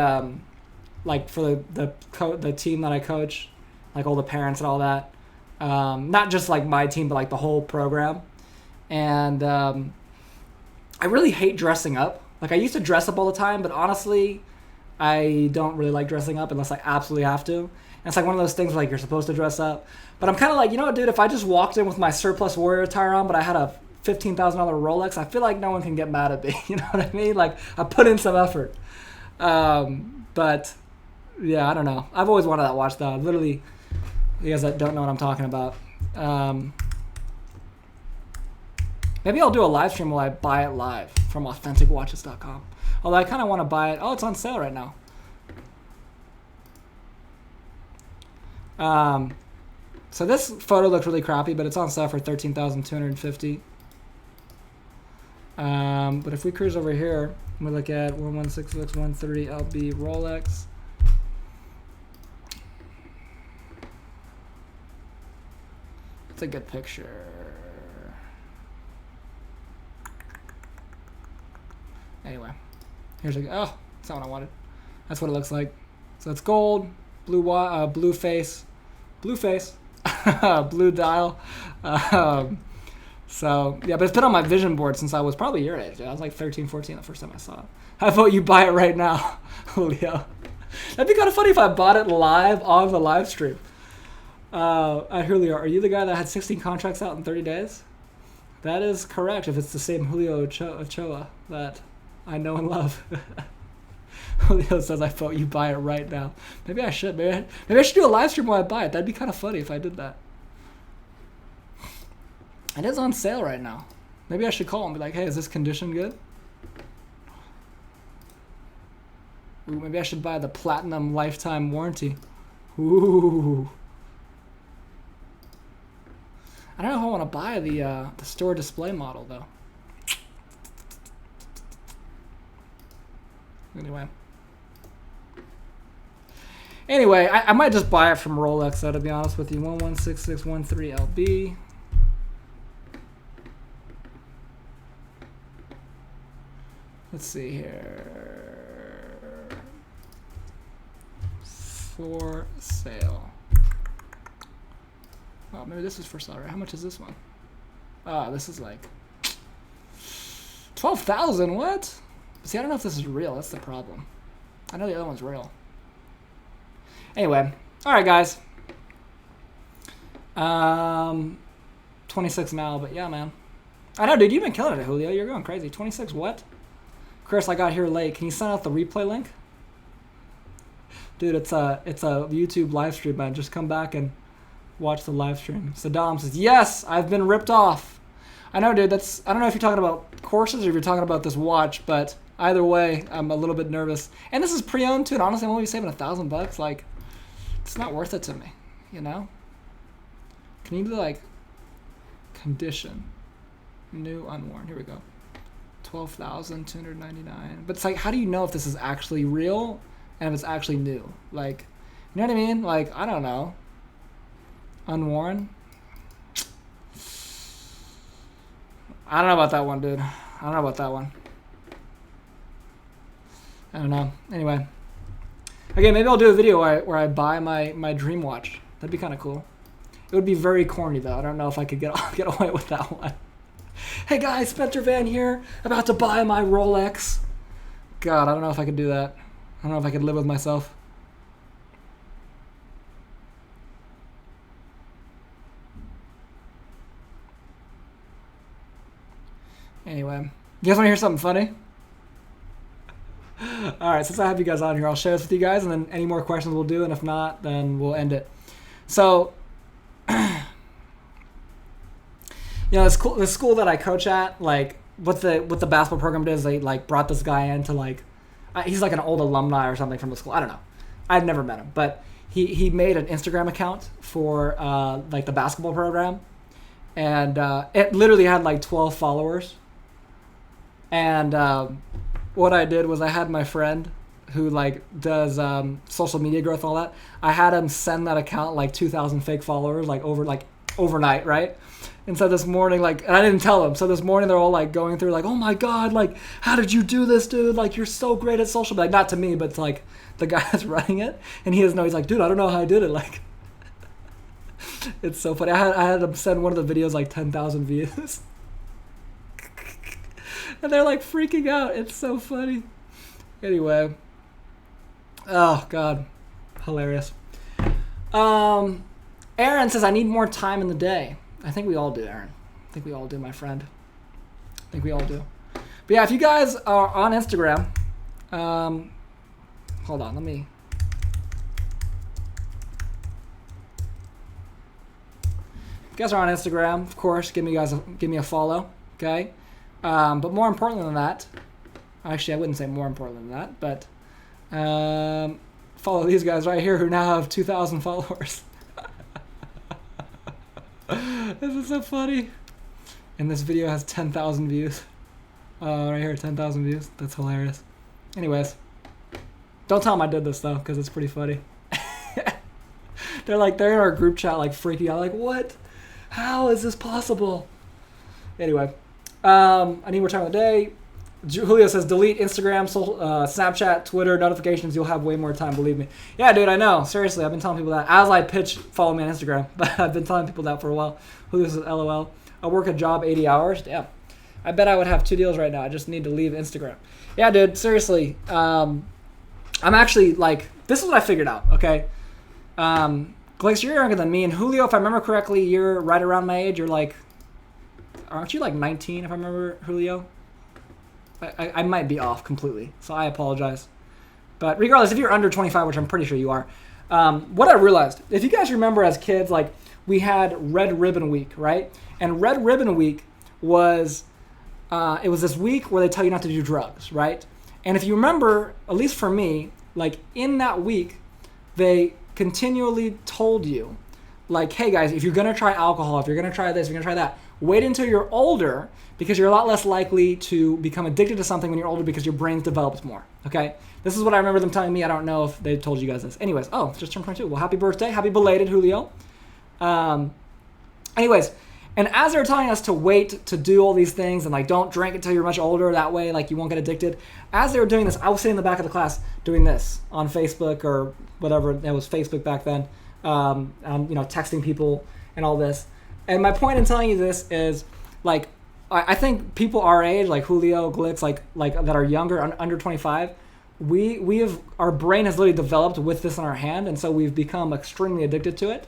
for the team that I coach, all the parents and all that. Not just my team, but the whole program. And I really hate dressing up. I used to dress up all the time, but honestly, I don't really like dressing up unless I absolutely have to. And it's one of those things where you're supposed to dress up. But I'm kind of you know what, dude, if I just walked in with my surplus warrior attire on, but I had a $15,000 Rolex, I feel like no one can get mad at me. You know what I mean? I put in some effort. But yeah, I don't know. I've always wanted that watch though. Literally, you guys that don't know what I'm talking about. Maybe I'll do a live stream while I buy it live from AuthenticWatches.com. Although I kind of want to buy it. Oh, it's on sale right now. So this photo looks really crappy, but it's on sale for $13,250. But if we cruise over here, we look at 116613 LB Rolex. It's a good picture. Anyway, here's a, oh, that's not what I wanted. That's what it looks like. So it's gold, blue face, blue dial. So yeah, but it's been on my vision board since I was probably your age. I was like 13, 14 the first time I saw it. How about you buy it right now, Julio? That'd be kind of funny if I bought it live on the live stream. Julio, are you the guy that had 16 contracts out in 30 days? That is correct. If it's the same Julio Ochoa that I know and love. Julio says, I vote you buy it right now. Maybe I should. Maybe I should do a live stream while I buy it. That'd be kind of funny if I did that. It is on sale right now. Maybe I should call and be like, hey, is this condition good? Ooh, maybe I should buy the platinum lifetime warranty. Ooh. I don't know if I want to buy the store display model though. Anyway, I might just buy it from Rolex though, to be honest with you. 116613 LB. Let's see here. For sale. Oh, maybe this is for sale, right? How much is this one? Ah, this is like 12,000. What? See, I don't know if this is real. That's the problem. I know the other one's real. Anyway, all right, guys. 26 now, but yeah, man. I know, dude. You've been killing it, Julio. You're going crazy. 26 what? Chris, I got here late. Can you send out the replay link? Dude, it's a YouTube live stream, man. Just come back and watch the live stream. Saddam says, yes, I've been ripped off. I know, dude. I don't know if you're talking about courses or if you're talking about this watch, but either way, I'm a little bit nervous. And this is pre-owned too. And honestly, I'm only saving $1,000. Like, it's not worth it to me, you know? Can you do like condition, new, unworn? Here we go. 12,299. But it's like, how do you know if this is actually real and if it's actually new? Like, you know what I mean? Like, I don't know. Unworn. I don't know about that one, dude. I don't know about that one. I don't know. Anyway. Okay, maybe I'll do a video where I buy my dream watch. That'd be kind of cool. It would be very corny, though. I don't know if I could get away with that one. Hey, guys, Spencer Van here. About to buy my Rolex. God, I don't know if I could do that. I don't know if I could live with myself. Anyway, you guys want to hear something funny? All right, since I have you guys on here, I'll share this with you guys, and then any more questions we'll do, and if not, then we'll end it. So, you know, the school that I coach at, like, what the basketball program did is they, like, brought this guy in to, like, he's like an old alumni or something from the school. I don't know. I've never met him, but he made an Instagram account for, like, the basketball program, and it literally had, like, 12 followers. And what I did was I had my friend who like does social media growth and all that. I had him send that account like 2,000 fake followers like overnight, right? And so this morning, like, and I didn't tell him. So this morning they're all like going through like, oh my God, like, how did you do this, dude? Like, you're so great at social. Like, not to me, but to like the guy that's running it. And he doesn't know. He's like, dude, I don't know how I did it. Like, it's so funny. I had him send one of the videos like 10,000 views. And they're like freaking out. It's so funny. Anyway. Oh, God. Hilarious. Aaron says, I need more time in the day. I think we all do, Aaron. I think we all do, my friend. I think we all do. But yeah, if you guys are on Instagram, hold on, let me. If you guys are on Instagram, of course, give me a follow, okay? But more importantly than that, Actually, I wouldn't say more important than that, but follow these guys right here who now have 2,000 followers. This is so funny. And this video has 10,000 views. Right here, 10,000 views. That's hilarious. Anyways, don't tell them I did this though, because it's pretty funny. They're in our group chat, like freaking out, like, what? How is this possible? Anyway, I need more time of the day. Julio says, delete Instagram, Snapchat, Twitter, notifications. You'll have way more time, believe me. Yeah, dude, I know. Seriously, I've been telling people that. As I pitch, follow me on Instagram. But I've been telling people that for a while. Julio says, LOL. I work a job 80 hours. Damn. I bet I would have 2 deals right now. I just need to leave Instagram. Yeah, dude, seriously. I'm actually, this is what I figured out, okay? Glix, you're younger than me. And Julio, if I remember correctly, you're right around my age. You're aren't you 19, if I remember, Julio? I might be off completely, so I apologize. But regardless, if you're under 25, which I'm pretty sure you are, what I realized, if you guys remember as kids, we had Red Ribbon Week, right? And Red Ribbon Week was, it was this week where they tell you not to do drugs, right? And if you remember, at least for me, in that week, they continually told you, hey guys, if you're gonna try alcohol, if you're gonna try this, if you're gonna try that, wait until you're older, because you're a lot less likely to become addicted to something when you're older because your brain's developed more, okay? This is what I remember them telling me. I don't know if they told you guys this. Anyways, oh, just turned 22. Well, happy birthday. Happy belated, Julio. Anyways, and as they're telling us to wait to do all these things and don't drink until you're much older, that way you won't get addicted. As they were doing this, I was sitting in the back of the class doing this on Facebook or whatever. It was Facebook back then, texting people and all this. And my point in telling you this is, I think people our age, like Julio, Glitz, that are younger, under 25, our brain has literally developed with this in our hand, and so we've become extremely addicted to it.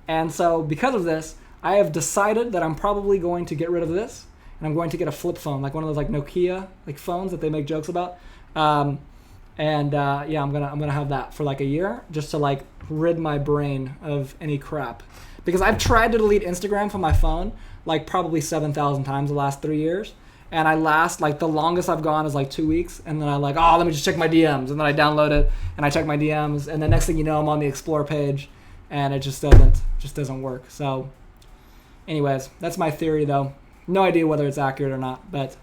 And so because of this, I have decided that I'm probably going to get rid of this, and I'm going to get a flip phone, one of those Nokia phones that they make jokes about. I'm gonna have that for a year, just to rid my brain of any crap. Because I've tried to delete Instagram from my phone probably 7,000 times the last 3 years. And I last, the longest I've gone is 2 weeks. And then I let me just check my DMs. And then I download it and I check my DMs. And the next thing you know, I'm on the Explore page. And it just doesn't work. So anyways, that's my theory though. No idea whether it's accurate or not, but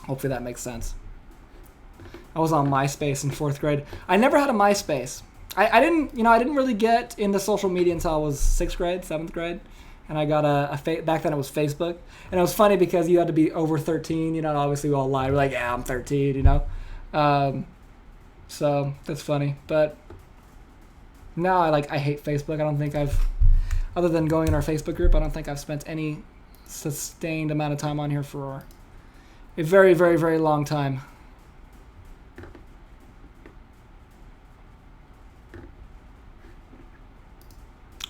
hopefully that makes sense. I was on MySpace in 4th grade. I never had a MySpace. I didn't really get into social media until I was 6th grade, 7th grade. And I got back then it was Facebook. And it was funny because you had to be over 13, obviously we all lied. We're yeah, I'm 13, So that's funny. But now I hate Facebook. I don't think other than going in our Facebook group, I don't think I've spent any sustained amount of time on here for a very, very, very long time.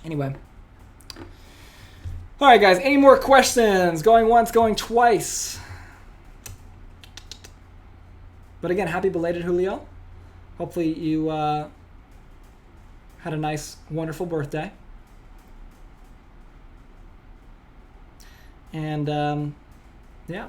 Anyway. All right, guys. Any more questions? Going once, going twice. But again, happy belated, Julio. Hopefully you had a nice, wonderful birthday. And yeah.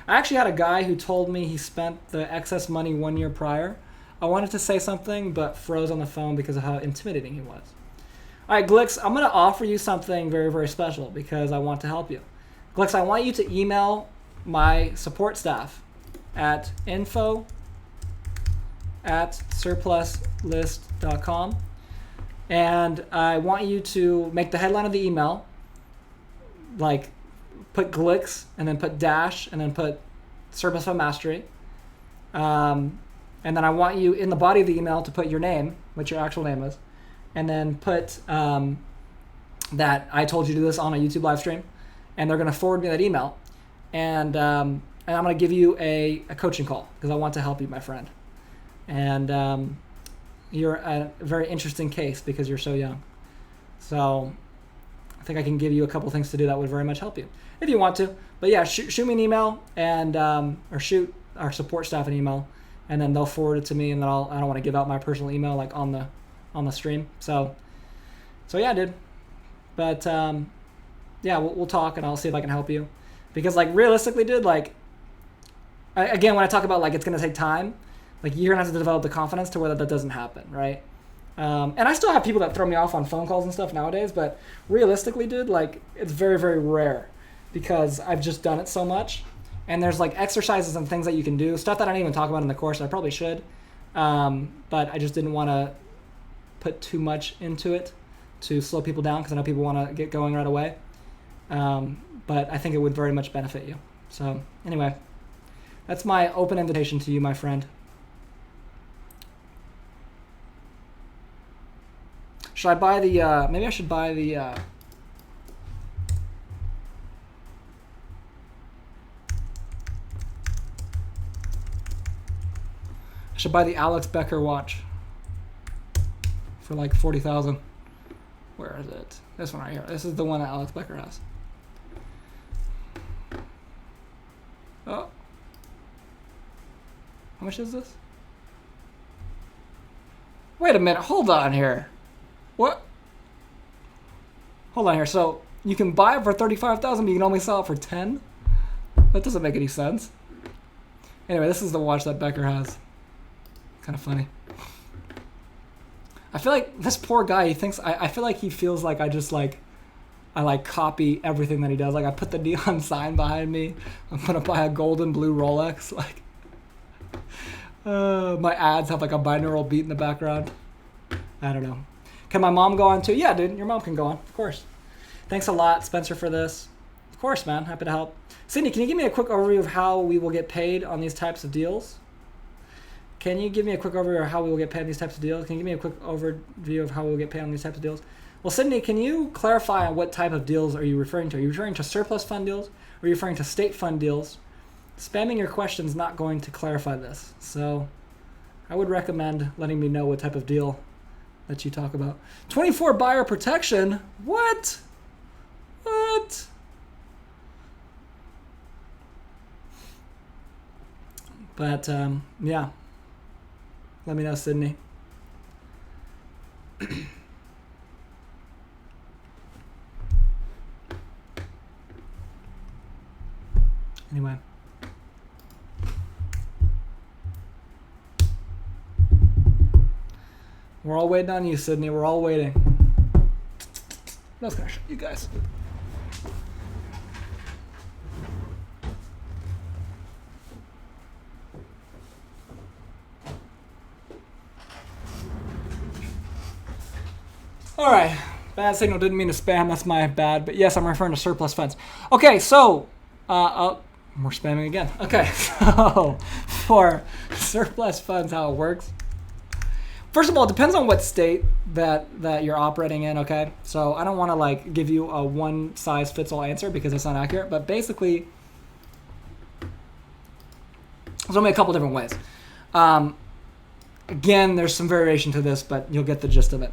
I actually had a guy who told me he spent the excess money 1 year prior. I wanted to say something, but froze on the phone because of how intimidating he was. All right, Glix, I'm going to offer you something very, very special because I want to help you. Glix, I want you to email my support staff at info@surpluslist.com. And I want you to make the headline of the email, put Glix and then put dash and then put surplus fund mastery. And then I want you in the body of the email to put your name, what your actual name is, and then put that I told you to do this on a YouTube live stream, and they're going to forward me that email, and I'm going to give you a coaching call because I want to help you, my friend. And you're a very interesting case because you're so young. So I think I can give you a couple things to do that would very much help you if you want to. But yeah, shoot me an email and or shoot our support staff an email, and then they'll forward it to me, and then I don't want to give out my personal email on the stream. So yeah, dude. But yeah, we'll talk and I'll see if I can help you. Because like realistically, dude, like again, when I talk about like it's gonna take time, like you're gonna have to develop the confidence to where that doesn't happen, right? And I still have people that throw me off on phone calls and stuff nowadays, but realistically, dude, like it's very, very rare because I've just done it so much. And there's like exercises and things that you can do, stuff that I didn't even talk about in the course. I probably should, but I just didn't want to put too much into it to slow people down because I know people want to get going right away. But I think it would very much benefit you. So anyway, that's my open invitation to you, my friend. Should I buy the, maybe I should buy the, I should buy the Alex Becker watch for like 40,000. Where is it? This one right here. This is the one that Alex Becker has. Oh. How much is this? Wait a minute. Hold on here. What? Hold on here. So you can buy it for 35,000, but you can only sell it for 10? That doesn't make any sense. Anyway, this is the watch that Becker has. Kind of funny. I feel like this poor guy, he thinks, I feel like he feels like I just like, I like copy everything that he does. Like I put the neon sign behind me. I'm going to buy a golden blue Rolex. Like, my ads have like a binaural beat in the background. I don't know. Can my mom go on too? Yeah, dude, your mom can go on, of course. Thanks a lot, Spencer, for this. Of course, man, happy to help. Sydney, can you give me a quick overview of how we will get paid on these types of deals? Can you give me a quick overview of how we will get paid on these types of deals? Can you give me a quick overview of how we will get paid on these types of deals? Well, Sydney, can you clarify what type of deals are you referring to? Are you referring to surplus fund deals? Or are you referring to state fund deals? Spamming your question is not going to clarify this. So I would recommend letting me know what type of deal that you talk about. 24 buyer protection? What? What? But yeah, let me know, Sydney. Anyway. We're all waiting on you, Sydney. We're all waiting. What else can I show you guys? All right. Bad signal. Didn't mean to spam. That's my bad. But yes, I'm referring to surplus funds. Okay, so we're spamming again. Okay, so for surplus funds, how it works. First of all, it depends on what state that you're operating in, okay? So I don't want to like give you a one-size-fits-all answer because it's not accurate, but basically there's only a couple different ways. Again, there's some variation to this, but you'll get the gist of it.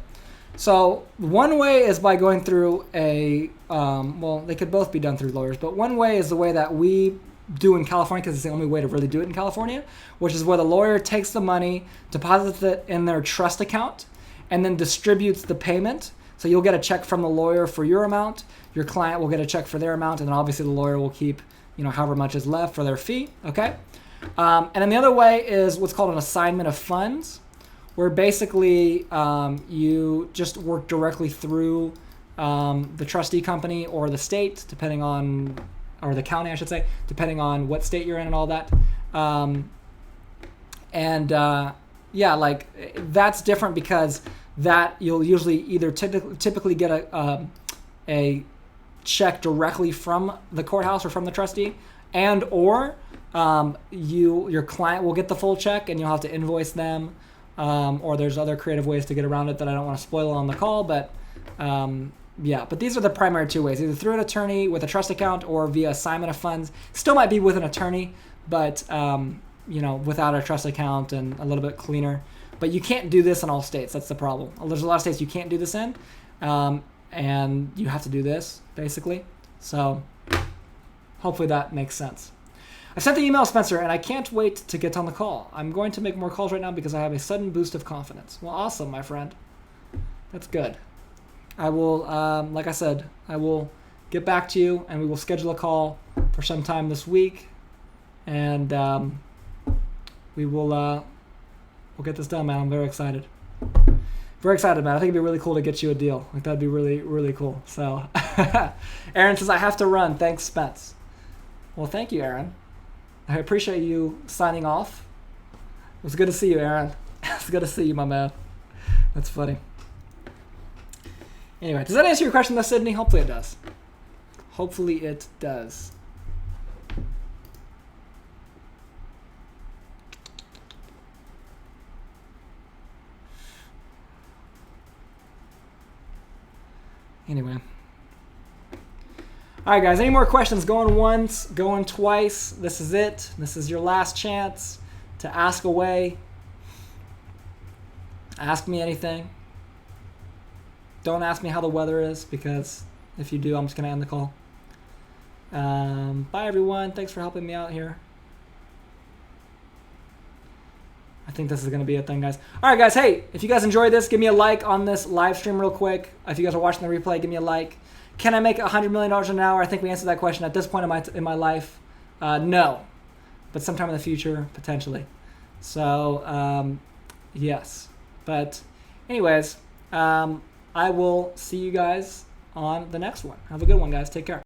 So one way is by going through a, well, they could both be done through lawyers, but one way is the way that we do in California because it's the only way to really do it in California, which is where the lawyer takes the money, deposits it in their trust account, and then distributes the payment. So you'll get a check from the lawyer for your amount, your client will get a check for their amount, and then obviously the lawyer will keep, however much is left for their fee, okay? And then the other way is what's called an assignment of funds, where basically you just work directly through the trustee company or the state, depending on, or the county, I should say, depending on what state you're in and all that. Yeah, like that's different because that you'll usually either typically get a check directly from the courthouse or from the trustee, and or your client will get the full check and you'll have to invoice them, or there's other creative ways to get around it that I don't want to spoil on the call, but yeah, but these are the primary two ways, either through an attorney with a trust account or via assignment of funds. Still might be with an attorney, but without a trust account and a little bit cleaner. But you can't do this in all states. That's the problem. There's a lot of states you can't do this in, and you have to do this, basically. So hopefully that makes sense. I sent the email, Spencer, and I can't wait to get on the call. I'm going to make more calls right now because I have a sudden boost of confidence. Well, awesome, my friend. That's good. I will, like I said, I will get back to you, and we will schedule a call for some time this week, and we will we'll get this done, man. I'm very excited. Very excited, man. I think it'd be really cool to get you a deal. Like, that'd be really, really cool. So, Aaron says, I have to run. Thanks, Spence. Well, thank you, Aaron. I appreciate you signing off. It was good to see you, Aaron. It's good to see you, my man. That's funny. Anyway, does that answer your question, though, Sydney? Hopefully it does. Hopefully it does. Anyway. All right, guys. Any more questions? Going once, going twice. This is it. This is your last chance to ask away. Ask me anything. Don't ask me how the weather is, because if you do, I'm just going to end the call. Bye, everyone. Thanks for helping me out here. I think this is going to be it then, guys. All right, guys. Hey, if you guys enjoyed this, give me a like on this live stream real quick. If you guys are watching the replay, give me a like. Can I make $100 million an hour? I think we answered that question at this point in my life. No, but sometime in the future, potentially. So, yes. But anyways, I will see you guys on the next one. Have a good one, guys. Take care.